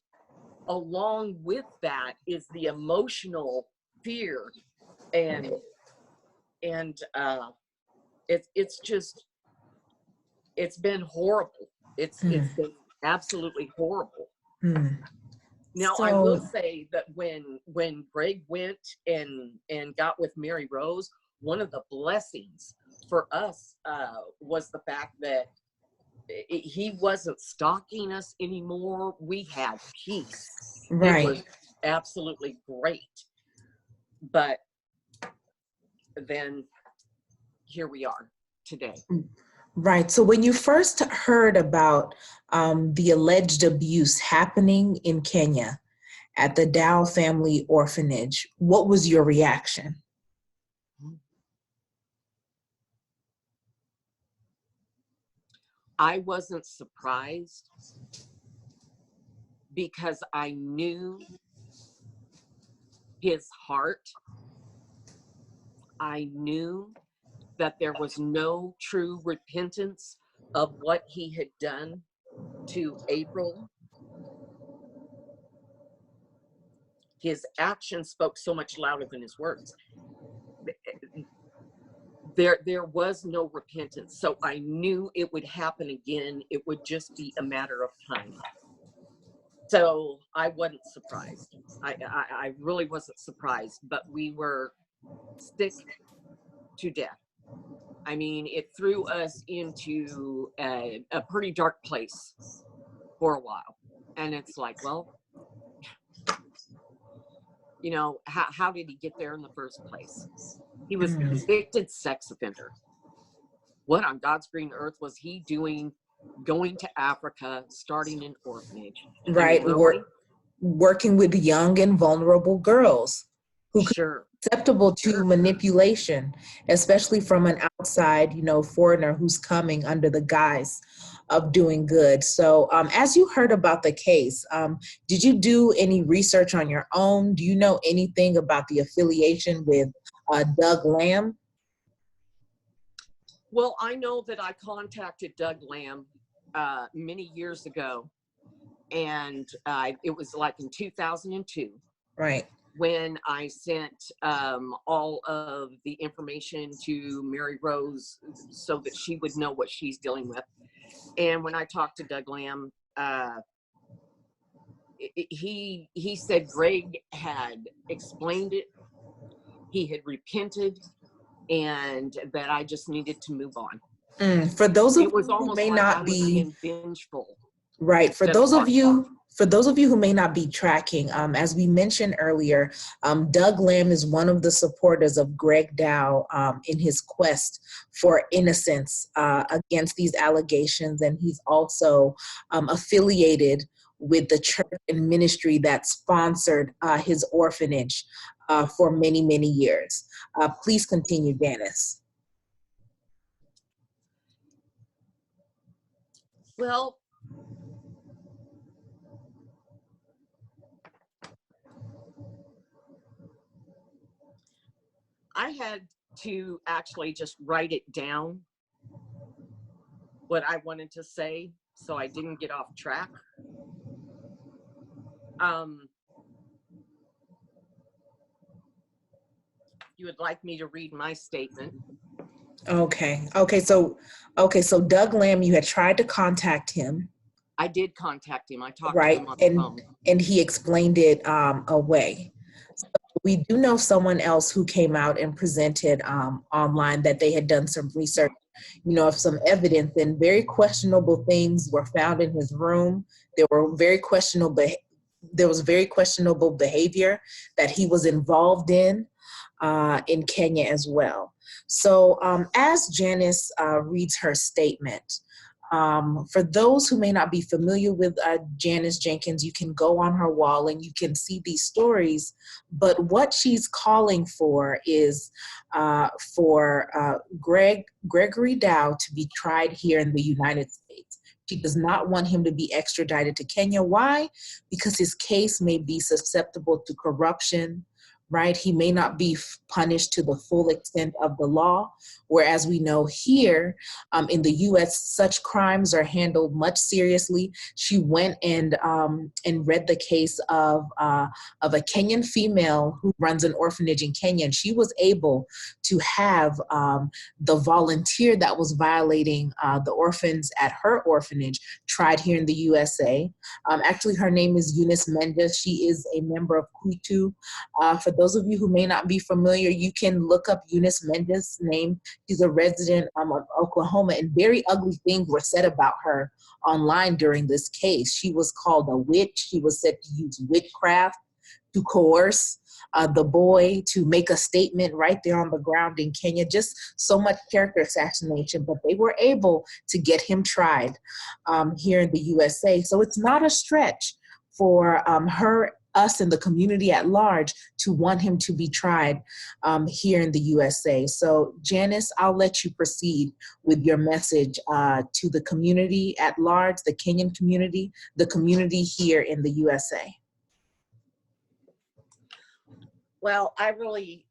along with that is the emotional fear, and it's just, it's been horrible. It's been absolutely horrible. Now, I will say that when Greg went and got with Mary Rose, one of the blessings for us was the fact that he wasn't stalking us anymore. We had peace. Right. It was absolutely great. But then here we are today. Right. So when you first heard about the alleged abuse happening in Kenya at the Dow family orphanage, what was your reaction? I wasn't surprised, because I knew his heart. I knew that there was no true repentance of what he had done to April. His actions spoke so much louder than his words. There was no repentance. So I knew it would happen again. It would just be a matter of time. So I wasn't surprised. I really wasn't surprised, but we were sick to death. I mean, it threw us into a pretty dark place for a while. And it's like, well, you know, how did he get there in the first place? He was a convicted sex offender. What on God's green earth was he doing going to Africa, starting an orphanage? Right. I mean, really? Working with young and vulnerable girls who could Sure. be susceptible to manipulation, especially from an outside, you know, foreigner who's coming under the guise of doing good. So as you heard about the case, did you do any research on your own? Do you know anything about the affiliation with Doug Lamb? Well, I know that I contacted Doug Lamb many years ago, and it was like in 2002. Right. When I sent all of the information to Mary Rose so that she would know what she's dealing with. And when I talked to Doug Lamb, he said Greg had explained it, he had repented, and that I just needed to move on. For those of it was you who almost may like not I was be being vengeful. Right. For those of you who may not be tracking, as we mentioned earlier, Doug Lamb is one of the supporters of Greg Dow in his quest for innocence against these allegations. And he's also affiliated with the church and ministry that sponsored his orphanage for many, many years. Please continue, Janice. Well, I had to actually just write it down, what I wanted to say, so I didn't get off track. You would like me to read my statement? Okay. So Doug Lamb, you had tried to contact him. I did contact him. I talked right, to him on the phone. And he explained it away. So we do know someone else who came out and presented online that they had done some research, you know, of some evidence, and very questionable things were found in his room. There was very questionable behavior that he was involved in Kenya as well. So as Janice reads her statement, for those who may not be familiar with Janice Jenkins, you can go on her wall and you can see these stories. But what she's calling for is for Gregory Dow to be tried here in the United States. She does not want him to be extradited to Kenya. Why? Because his case may be susceptible to corruption, right? He may not be punished to the full extent of the law, whereas we know here in the U.S. such crimes are handled much seriously. She went and read the case of a Kenyan female who runs an orphanage in Kenya, and she was able to have the volunteer that was violating the orphans at her orphanage tried here in the USA. Actually, her name is Eunice Mendes. She is a member of KWITU. For those of you who may not be familiar, you can look up Eunice Mendes' name. She's a resident of Oklahoma, and very ugly things were said about her online during this case. She was called a witch. She was said to use witchcraft to coerce the boy to make a statement right there on the ground in Kenya. Just so much character assassination, but they were able to get him tried here in the USA. So it's not a stretch for us and the community at large to want him to be tried here in the USA. So Janice, I'll let you proceed with your message to the community at large, the Kenyan community, the community here in the USA. Well, I really,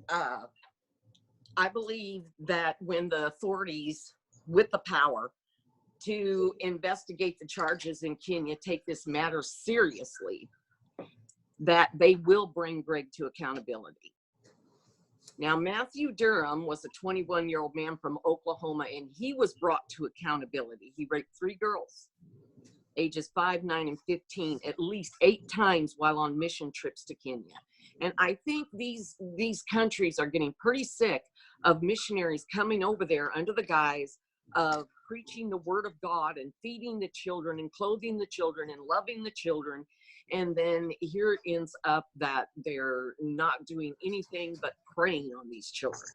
I believe that when the authorities with the power to investigate the charges in Kenya take this matter seriously, that they will bring Greg to accountability. Now, Matthew Durham was a 21-year-old man from Oklahoma, and he was brought to accountability. He raped 3 girls, ages 5, 9, and 15, at least 8 times while on mission trips to Kenya. And I think these countries are getting pretty sick of missionaries coming over there under the guise of preaching the word of God and feeding the children and clothing the children and loving the children. And then here it ends up that they're not doing anything but preying on these children.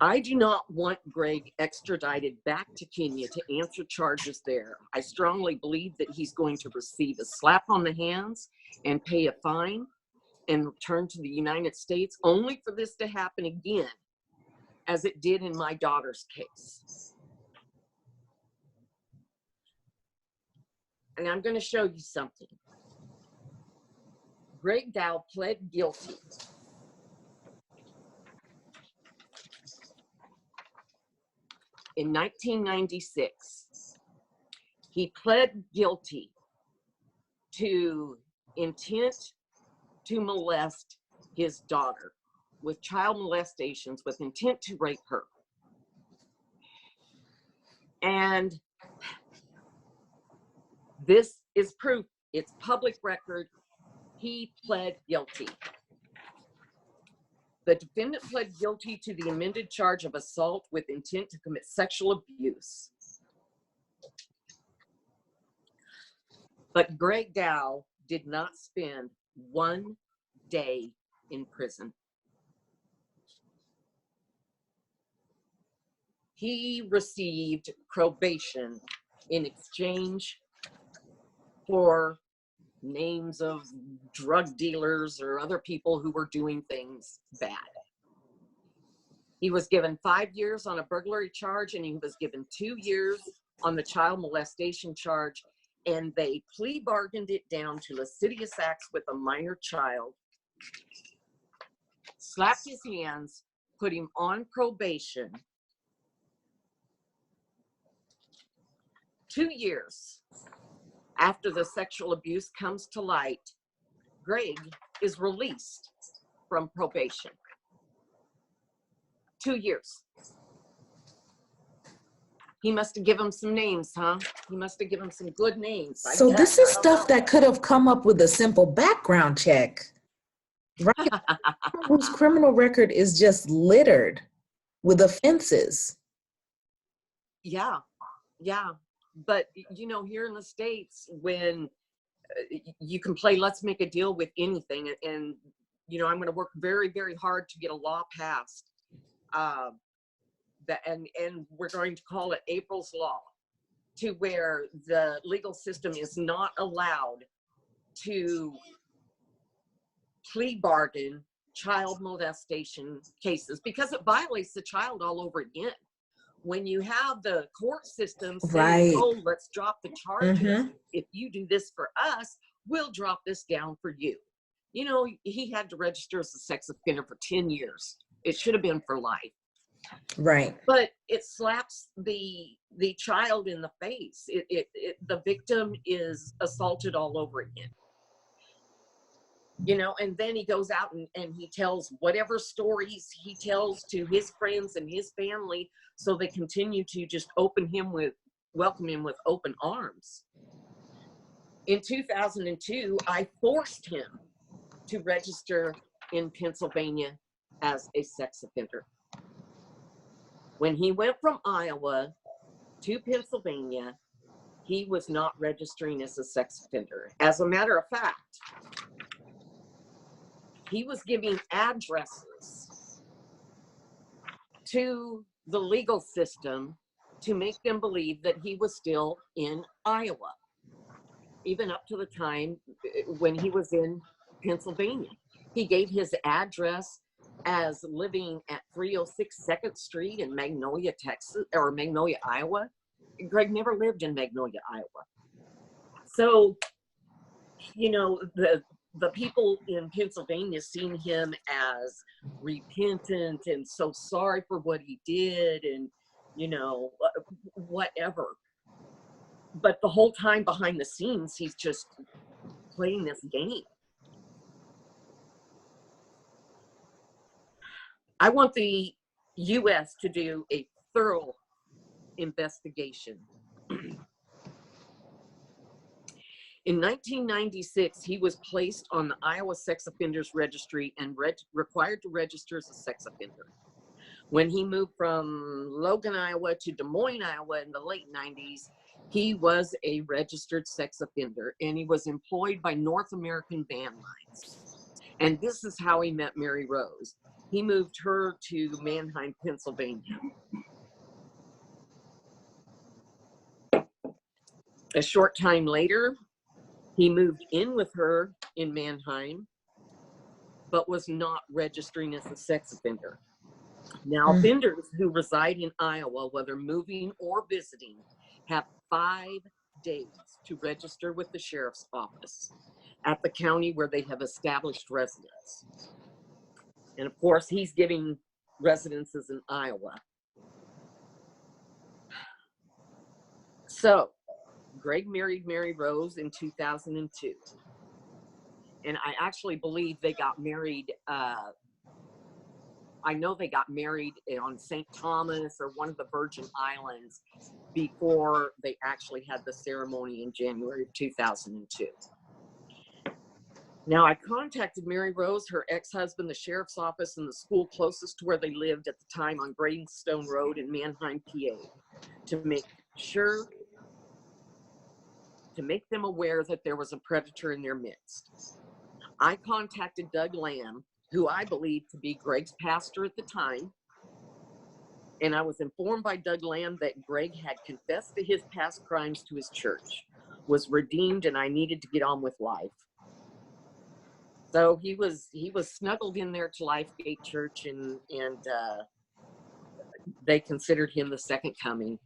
I do not want Greg extradited back to Kenya to answer charges there. I strongly believe that he's going to receive a slap on the hands and pay a fine and return to the United States, only for this to happen again, as it did in my daughter's case. And I'm going to show you something. Greg Dow pled guilty in 1996. He pled guilty to intent to molest his daughter with child molestations with intent to rape her. And this is proof. It's public record. He pled guilty. The defendant pled guilty to the amended charge of assault with intent to commit sexual abuse. But Greg Dow did not spend 1 day in prison. He received probation in exchange for names of drug dealers or other people who were doing things bad. He was given 5 years on a burglary charge, and he was given 2 years on the child molestation charge, and they plea bargained it down to lascivious acts with a minor child, slapped his hands, put him on probation. 2 years after the sexual abuse comes to light, Greg is released from probation. 2 years. He must have given him some names, huh? He must have given him some good names. So this is stuff that could have come up with a simple background check, right? Whose criminal record is just littered with offenses. Yeah, yeah. But, you know, here in the States, when you can play let's make a deal with anything, and you know, I'm going to work very, very hard to get a law passed, and we're going to call it April's Law, to where the legal system is not allowed to plea bargain child molestation cases, because it violates the child all over again. When you have the court system saying, Right. oh, let's drop the charges. If you do this for us, we'll drop this down for you. You know, he had to register as a sex offender for 10 years. It should have been for life. Right. But it slaps the child in the face. The victim is assaulted all over again. You know, and then he goes out and he tells whatever stories he tells to his friends and his family, so they continue to just welcome him with open arms. In 2002, I forced him to register in Pennsylvania as a sex offender. When he went from Iowa to Pennsylvania, he was not registering as a sex offender. As a matter of fact, he was giving addresses to the legal system to make them believe that he was still in Iowa, even up to the time when he was in Pennsylvania. He gave his address as living at 306 2nd Street in Magnolia, Texas, or Magnolia, Iowa. Greg never lived in Magnolia, Iowa. So, you know, the people in Pennsylvania seen him as repentant and so sorry for what he did, and, you know, whatever. But the whole time behind the scenes, he's just playing this game. I want the U.S. to do a thorough investigation In 1996, he was placed on the Iowa Sex Offenders Registry and required to register as a sex offender. When he moved from Logan, Iowa to Des Moines, Iowa in the late 90s, he was a registered sex offender, and he was employed by North American Van Lines. And this is how he met Mary Rose. He moved her to Manheim, Pennsylvania. A short time later, he moved in with her in Manheim, but was not registering as a sex offender. Now, offenders who reside in Iowa, whether moving or visiting, have 5 days to register with the sheriff's office at the county where they have established residence. And of course, he's giving residences in Iowa. So, Greg married Mary Rose in 2002. And I actually believe they got married, I know they got married on St. Thomas or one of the Virgin Islands before they actually had the ceremony in January of 2002. Now, I contacted Mary Rose, her ex-husband, the sheriff's office, and the school closest to where they lived at the time on Gradenstone Road in Manheim, PA, to make them aware that there was a predator in their midst. I contacted Doug Lamb, who I believe to be Greg's pastor at the time, and I was informed by Doug Lamb that Greg had confessed to his past crimes to his church, was redeemed, and I needed to get on with life. So he was snuggled in there to Lifegate Church, and they considered him the second coming.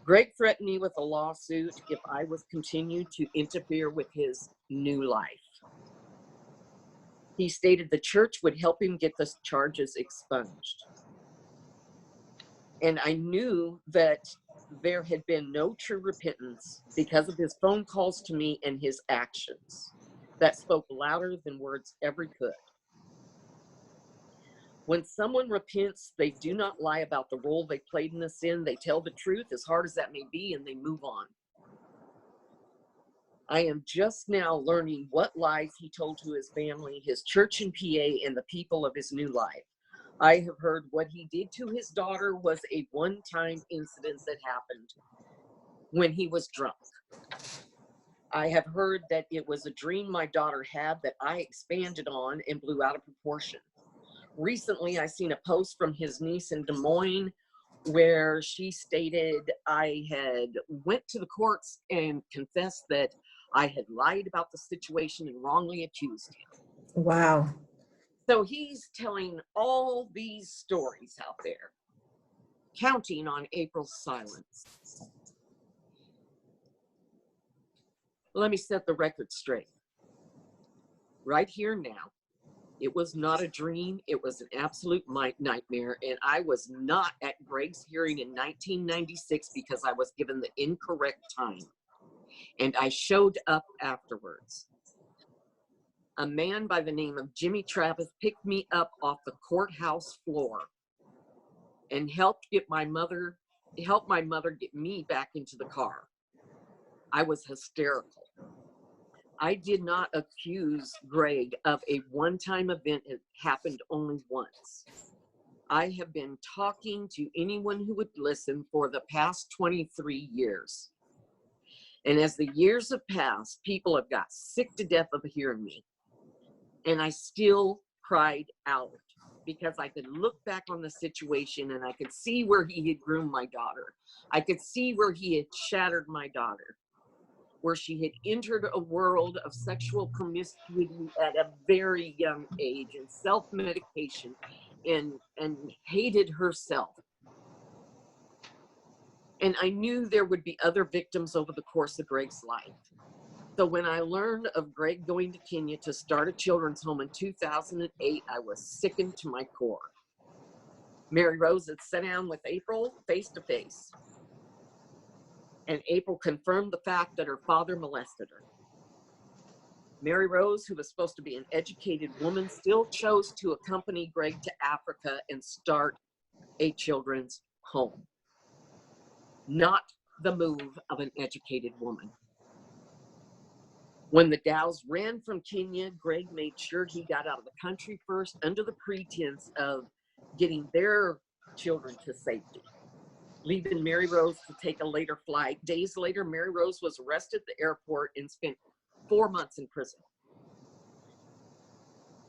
Greg threatened me with a lawsuit if I was continued to interfere with his new life. He stated the church would help him get the charges expunged. And I knew that there had been no true repentance because of his phone calls to me and his actions that spoke louder than words ever could. When someone repents, they do not lie about the role they played in the sin. They tell the truth, as hard as that may be, and they move on. I am just now learning what lies he told to his family, his church in PA, and the people of his new life. I have heard what he did to his daughter was a one-time incident that happened when he was drunk. I have heard that it was a dream my daughter had that I expanded on and blew out of proportion. Recently, I seen a post from his niece in Des Moines where she stated I had went to the courts and confessed that I had lied about the situation and wrongly accused him. Wow. So he's telling all these stories out there, counting on April's silence. Let me set the record straight. Right here now, it was not a dream. It was an absolute nightmare. And I was not at Greg's hearing in 1996 because I was given the incorrect time. And I showed up afterwards. A man by the name of Jimmy Travis picked me up off the courthouse floor and helped my mother get me back into the car. I was hysterical. I did not accuse Greg of a one-time event. It happened only once. I have been talking to anyone who would listen for the past 23 years. And as the years have passed, people have got sick to death of hearing me. And I still cried out because I could look back on the situation and I could see where he had groomed my daughter. I could see where he had shattered my daughter, where she had entered a world of sexual promiscuity at a very young age and self-medication and hated herself. And I knew there would be other victims over the course of Greg's life. So when I learned of Greg going to Kenya to start a children's home in 2008, I was sickened to my core. Mary Rose had sat down with April face to face. And April confirmed the fact that her father molested her. Mary Rose, who was supposed to be an educated woman, still chose to accompany Greg to Africa and start a children's home. Not the move of an educated woman. When the Dows ran from Kenya, Greg made sure he got out of the country first under the pretense of getting their children to safety, leaving Mary Rose to take a later flight. Days later, Mary Rose was arrested at the airport and spent 4 months in prison.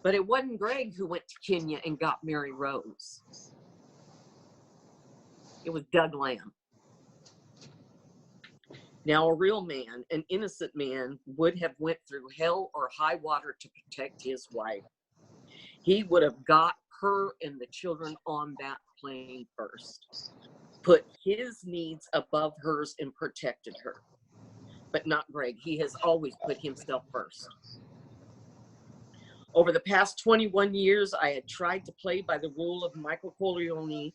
But it wasn't Greg who went to Kenya and got Mary Rose. It was Doug Lamb. Now, a real man, an innocent man, would have went through hell or high water to protect his wife. He would have got her and the children on that plane first, put his needs above hers and protected her. But not Greg. He has always put himself first. Over the past 21 years, I had tried to play by the rule of Michael Corleone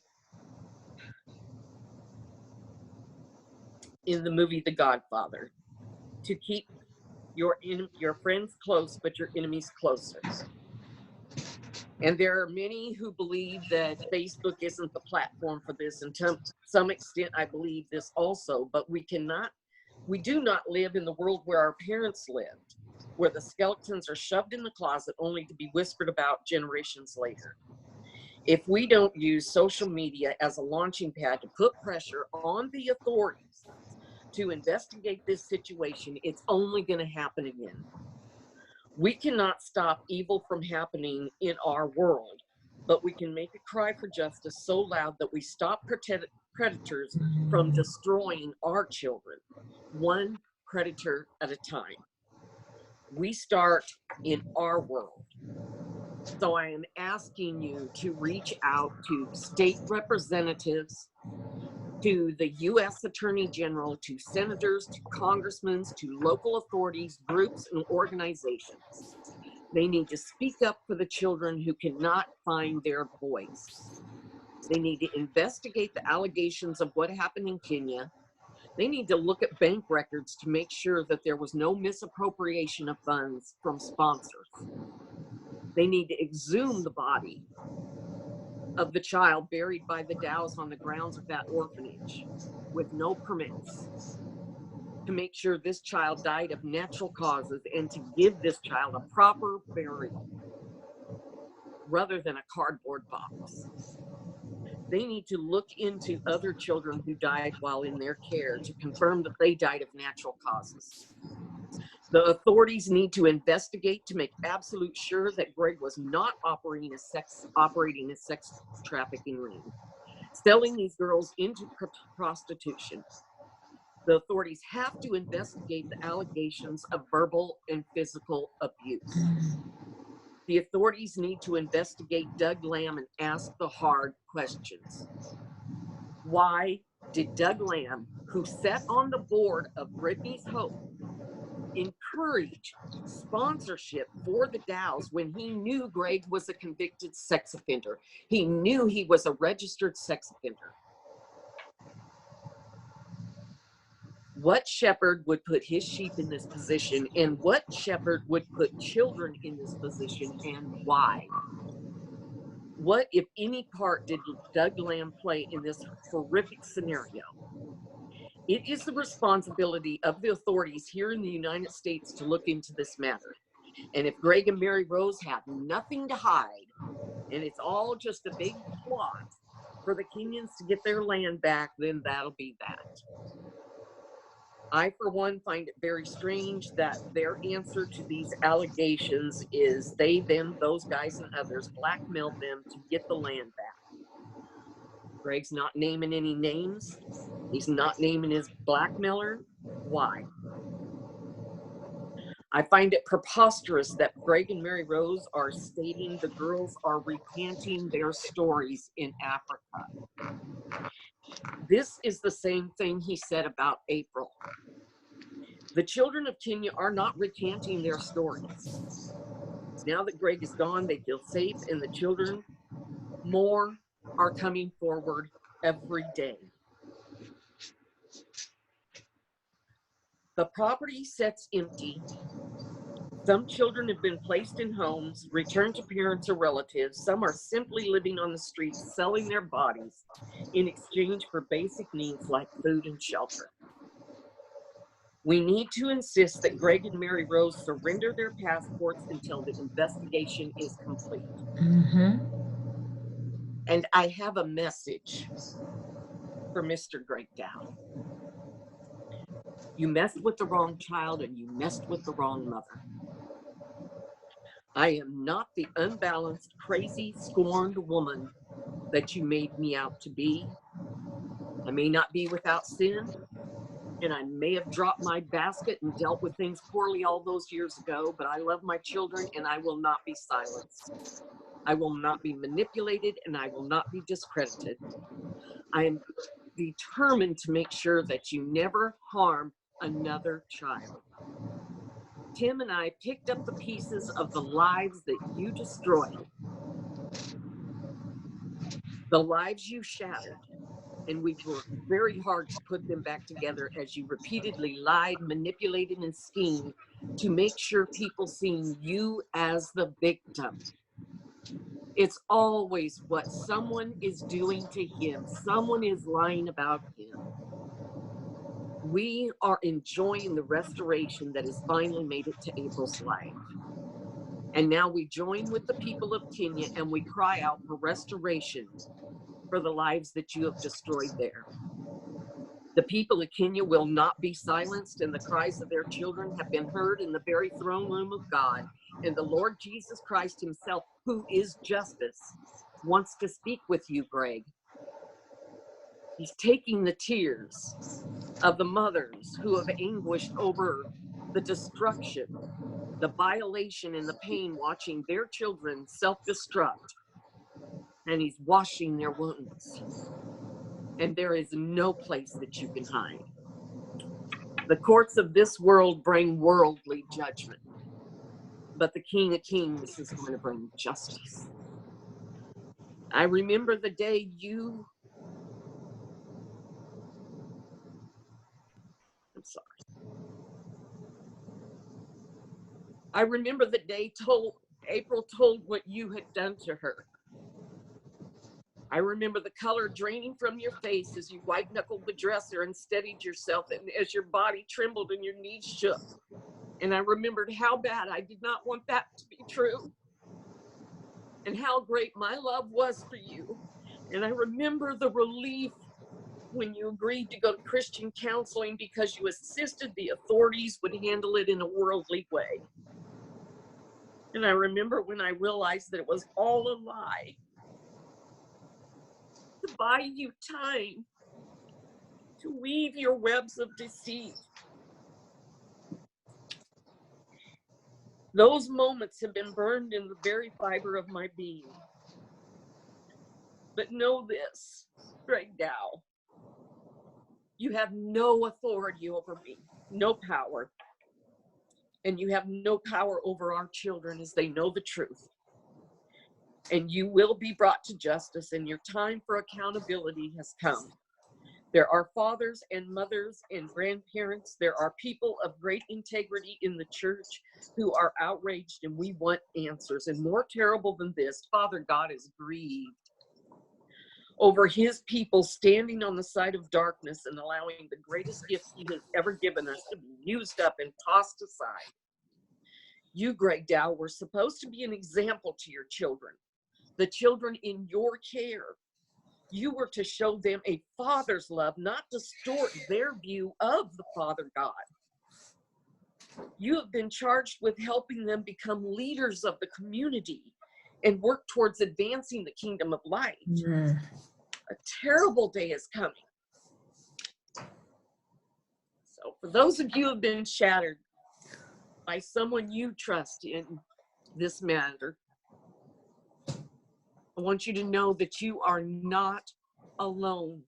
in the movie The Godfather, to keep your friends close, but your enemies closer. And there are many who believe that Facebook isn't the platform for this, and to some extent I believe this also, but we do not live in the world where our parents lived, where the skeletons are shoved in the closet only to be whispered about generations later. If we don't use social media as a launching pad to put pressure on the authorities to investigate this situation, it's only going to happen again. We cannot stop evil from happening in our world, but we can make a cry for justice so loud that we stop predators from destroying our children, one predator at a time. We start in our world. So I am asking you to reach out to state representatives, to the U.S. Attorney General, to senators, to congressmen, to local authorities, groups, and organizations. They need to speak up for the children who cannot find their voice. They need to investigate the allegations of what happened in Kenya. They need to look at bank records to make sure that there was no misappropriation of funds from sponsors. They need to exhume the body of the child buried by the Dows on the grounds of that orphanage with no permits, to make sure this child died of natural causes and to give this child a proper burial rather than a cardboard box. They need to look into other children who died while in their care to confirm that they died of natural causes. The authorities need to investigate to make absolute sure that Greg was not operating a sex trafficking ring, selling these girls into prostitution. The authorities have to investigate the allegations of verbal and physical abuse. The authorities need to investigate Doug Lamb and ask the hard questions. Why did Doug Lamb, who sat on the board of Brittany's Hope, encourage sponsorship for the Dows when he knew Greg was a convicted sex offender? He knew he was a registered sex offender. What shepherd would put his sheep in this position, and what shepherd would put children in this position, and why? What, if any, part did Doug Lamb play in this horrific scenario? It is the responsibility of the authorities here in the United States to look into this matter. And if Greg and Mary Rose have nothing to hide, and it's all just a big plot for the Kenyans to get their land back, then that'll be that. I, for one, find it very strange that their answer to these allegations is they, them, those guys, and others blackmailed them to get the land back. Greg's not naming any names. He's not naming his blackmailer. Why? I find it preposterous that Greg and Mary Rose are stating the girls are recanting their stories in Africa. This is the same thing he said about April. The children of Kenya are not recanting their stories. Now that Greg is gone, they feel safe, and the children, more, are coming forward every day. The property sits empty. Some children have been placed in homes, returned to parents or relatives. Some are simply living on the streets, selling their bodies in exchange for basic needs like food and shelter. We need to insist that Greg and Mary Rose surrender their passports until the investigation is complete. Mm-hmm. And I have a message for Mr. Greg Dow. You messed with the wrong child and you messed with the wrong mother. I am not the unbalanced, crazy, scorned woman that you made me out to be. I may not be without sin, and I may have dropped my basket and dealt with things poorly all those years ago, but I love my children and I will not be silenced. I will not be manipulated and I will not be discredited. I am determined to make sure that you never harm another child. Tim and I picked up the pieces of the lives that you destroyed, the lives you shattered, and we worked very hard to put them back together as you repeatedly lied, manipulated, and schemed to make sure people seen you as the victim. It's always what someone is doing to him. Someone is lying about him. We are enjoying the restoration that has finally made it to April's life. And now we join with the people of Kenya and we cry out for restoration for the lives that you have destroyed there. The people of Kenya will not be silenced, and the cries of their children have been heard in the very throne room of God. And the Lord Jesus Christ himself, who is justice, wants to speak with you, Greg. He's taking the tears of the mothers who have anguished over the destruction, the violation, and the pain watching their children self-destruct, and he's washing their wounds. And there is no place that you can hide. The courts of this world bring worldly judgment, but the King of Kings is going to bring justice. I remember the day I remember the day April told what you had done to her. I remember the color draining from your face as you white-knuckled the dresser and steadied yourself, and as your body trembled and your knees shook. And I remembered how bad I did not want that to be true, and how great my love was for you. And I remember the relief when you agreed to go to Christian counseling because you insisted the authorities would handle it in a worldly way. And I remember when I realized that it was all a lie, to buy you time to weave your webs of deceit. Those moments have been burned in the very fiber of my being. But know this, Greg Dow, you have no authority over me, no power. And you have no power over our children as they know the truth. And you will be brought to justice, and your time for accountability has come. There are fathers and mothers and grandparents. There are people of great integrity in the church who are outraged, and we want answers. And more terrible than this, Father God is grieved over his people standing on the side of darkness and allowing the greatest gift he has ever given us to be used up and tossed aside. You, Greg Dow, were supposed to be an example to your children, the children in your care. You were to show them a father's love, not distort their view of the Father God. You have been charged with helping them become leaders of the community and work towards advancing the kingdom of light. Mm. A terrible day is coming. So for those of you who have been shattered by someone you trust in this matter, I want you to know that you are not alone.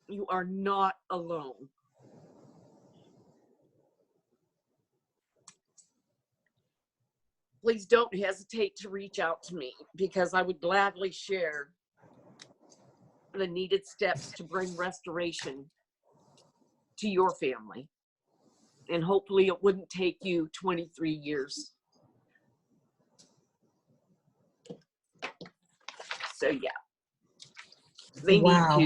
You are not alone. Please don't hesitate to reach out to me, because I would gladly share the needed steps to bring restoration to your family. And hopefully it wouldn't take you 23 years. So yeah. Wow.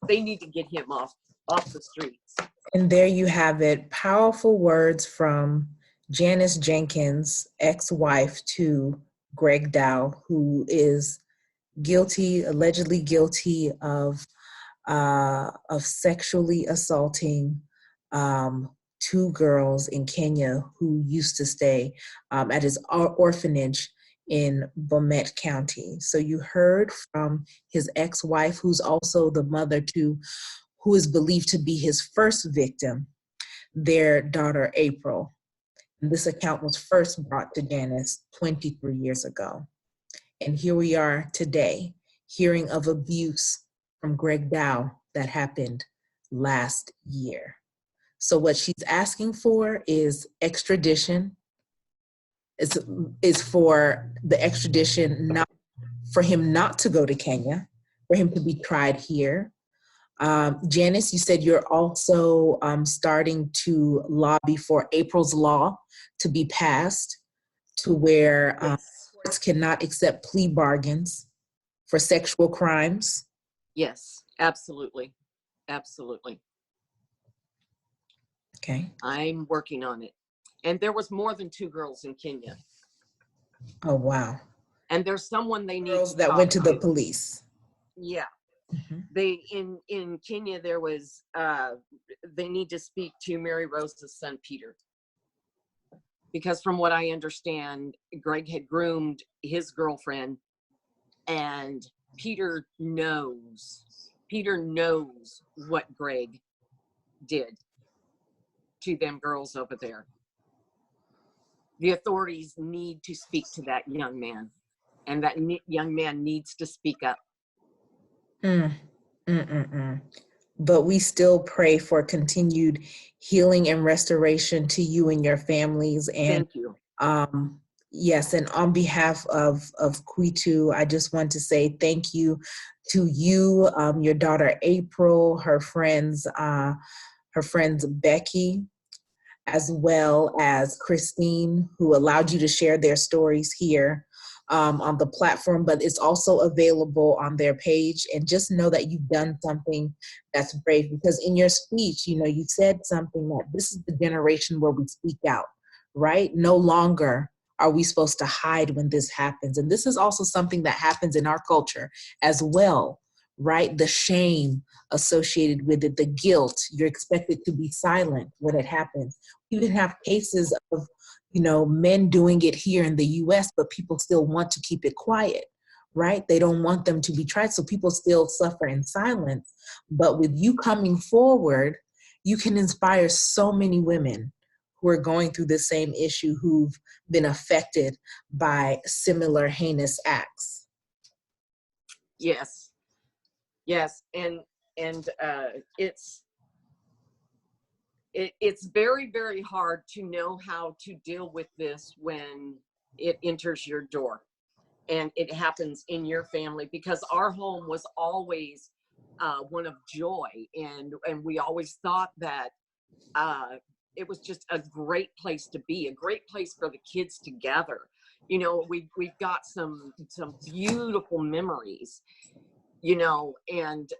They need to get him off the streets. And there you have it. Powerful words from Janice Jenkins, ex-wife to Greg Dow, who is allegedly guilty of sexually assaulting two girls in Kenya who used to stay at his orphanage in Bomet County. So you heard from his ex-wife, who's also the mother to who is believed to be his first victim, their daughter April. And this account was first brought to Janice 23 years ago. And here we are today, hearing of abuse from Greg Dow that happened last year. So what she's asking for is extradition. Is for the extradition, not for him not to go to Kenya, for him to be tried here. Janice, you said you're also starting to lobby for April's Law to be passed, to where courts cannot accept plea bargains for sexual crimes. Yes, absolutely. Absolutely. Okay. I'm working on it. And there was more than two girls in Kenya. Oh, wow. And there's someone they need Girls to that went to the police. Yeah. Mm-hmm. They in Kenya there was they need to speak to Mary Rose's son Peter. Because from what I understand, Greg had groomed his girlfriend, and Peter knows what Greg did to them girls over there. The authorities need to speak to that young man, and that young man needs to speak up. But we still pray for continued healing and restoration to you and your families. And thank you. Yes, and on behalf of KWITU, I just want to say thank you to you, your daughter April, her friends Becky, as well as Christine, who allowed you to share their stories here on the platform, but it's also available on their page. And just know that you've done something that's brave, because in your speech, you said something that this is the generation where we speak out, right? No longer are we supposed to hide when this happens. And this is also something that happens in our culture as well, right? The shame associated with it, the guilt. You're expected to be silent when it happens. We even have cases of, men doing it here in the US, but people still want to keep it quiet, right? They don't want them to be tried. So people still suffer in silence. But with you coming forward, you can inspire so many women who are going through the same issue, who've been affected by similar heinous acts. Yes. And it's very, very hard to know how to deal with this when it enters your door and it happens in your family, because our home was always one of joy, and we always thought that it was just a great place to be, a great place for the kids to gather. We've got some beautiful memories, and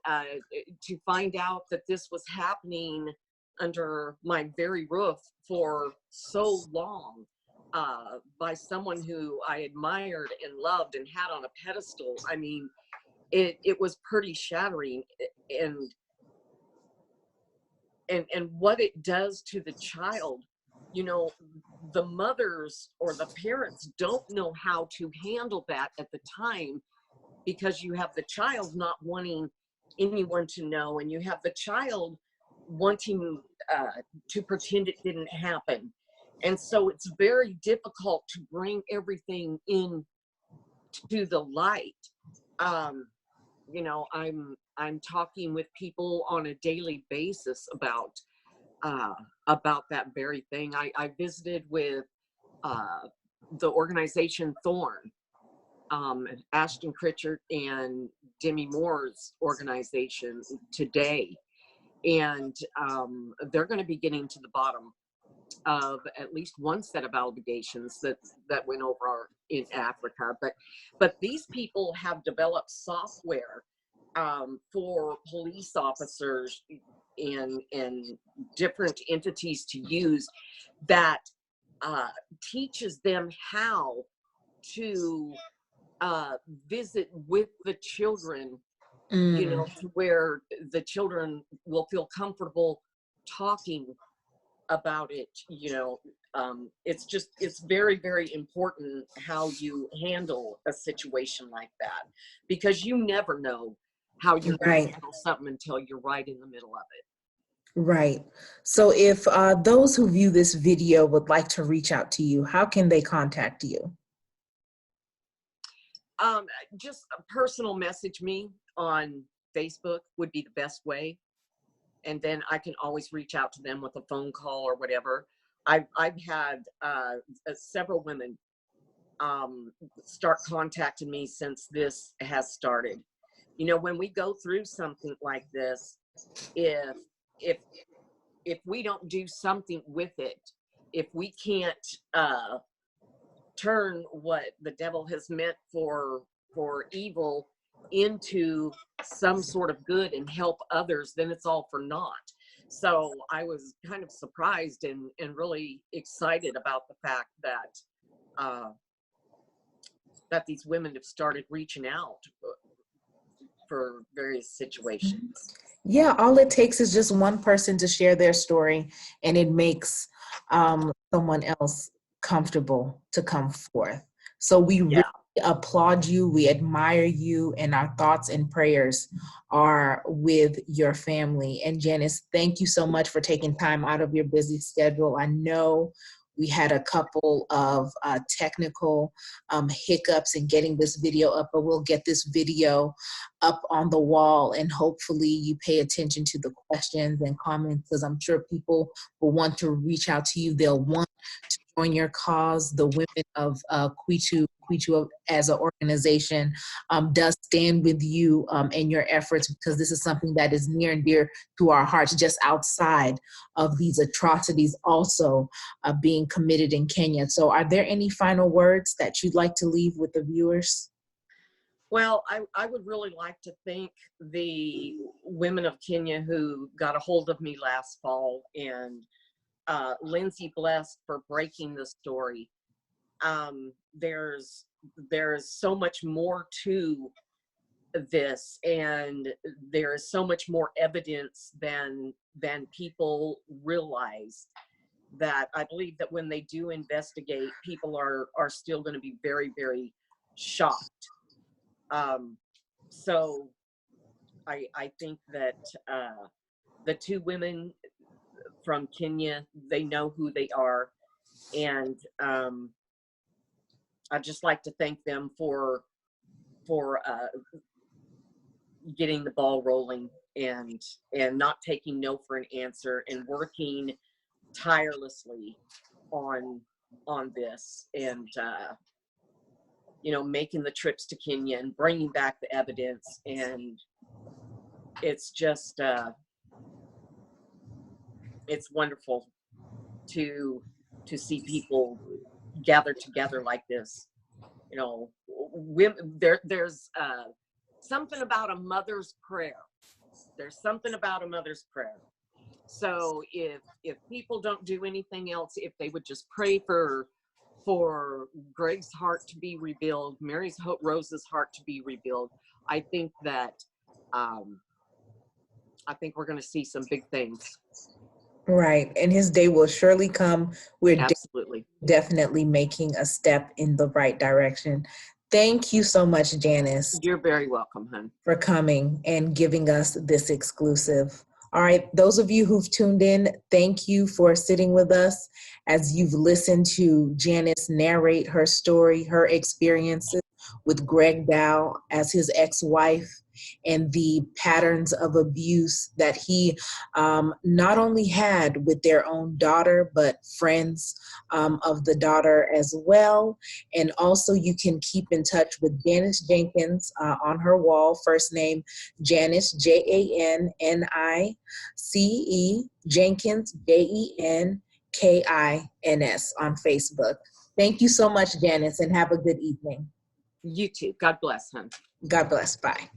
to find out that this was happening under my very roof for so long, by someone who I admired and loved and had on a pedestal. I mean, it was pretty shattering, and what it does to the child. The mothers or the parents don't know how to handle that at the time, because you have the child not wanting anyone to know, and you have the child wanting to pretend it didn't happen. And so it's very difficult to bring everything in to the light. I'm talking with people on a daily basis about that very thing. I visited with the organization Thorn, Ashton Kritchard and Demi Moore's organization today. And they're going to be getting to the bottom of at least one set of allegations that went over in Africa. But these people have developed software for police officers and different entities to use that teaches them how to visit with the children, you know, to where the children will feel comfortable talking about it. You know, it's very, very important how you handle a situation like that, because you never know how you're going to handle something until you're right in the middle of it. Right. So if those who view this video would like to reach out to you, how can they contact you? Just a personal message me on Facebook would be the best way. And then I can always reach out to them with a phone call or whatever. I've had several women start contacting me since this has started. You know, when we go through something like this, if we don't do something with it, if we can't turn what the devil has meant for evil into some sort of good and help others, then it's all for naught. So I was kind of surprised and really excited about the fact that that these women have started reaching out for various situations. Yeah, all it takes is just one person to share their story, and it makes someone else comfortable to come forth. So we really applaud you, we admire you, and our thoughts and prayers are with your family. And Janice, thank you so much for taking time out of your busy schedule. I know we had a couple of technical hiccups in getting this video up, but we'll get this video up on the wall, and hopefully you pay attention to the questions and comments, because I'm sure people will want to reach out to you. They'll want to join your cause. The women of KWITU as an organization does stand with you in your efforts, because this is something that is near and dear to our hearts, just outside of these atrocities also being committed in Kenya. So are there any final words that you'd like to leave with the viewers? Well, I would really like to thank the women of Kenya who got a hold of me last fall, and Lindsay Blessed for breaking the story. There's so much more to this, and there is so much more evidence than people realize, that I believe that when they do investigate, people are still going to be very, very shocked. So I think that the two women from Kenya, they know who they are, and I'd just like to thank them for getting the ball rolling and not taking no for an answer, and working tirelessly on this, and you know, making the trips to Kenya and bringing back the evidence. And it's just it's wonderful to see people gather together like this. You know, women, there's something about a mother's prayer. There's something about a mother's prayer. So if people don't do anything else, if they would just pray for Greg's heart to be revealed, Mary's Rose's heart to be revealed, I think that I think we're going to see some big things. Right, and his day will surely come. We're absolutely definitely making a step in the right direction. Thank you so much, Janice. You're very welcome, hon, for coming and giving us this exclusive. All right, those of you who've tuned in, thank you for sitting with us as you've listened to Janice narrate her story, her experiences with Greg Dow as his ex-wife, and the patterns of abuse that he not only had with their own daughter, but friends of the daughter as well. And also you can keep in touch with Janice Jenkins on her wall, first name Janice, Janice, Jenkins, Jenkins on Facebook. Thank you so much, Janice, and have a good evening. You too. God bless, hon. God bless. Bye.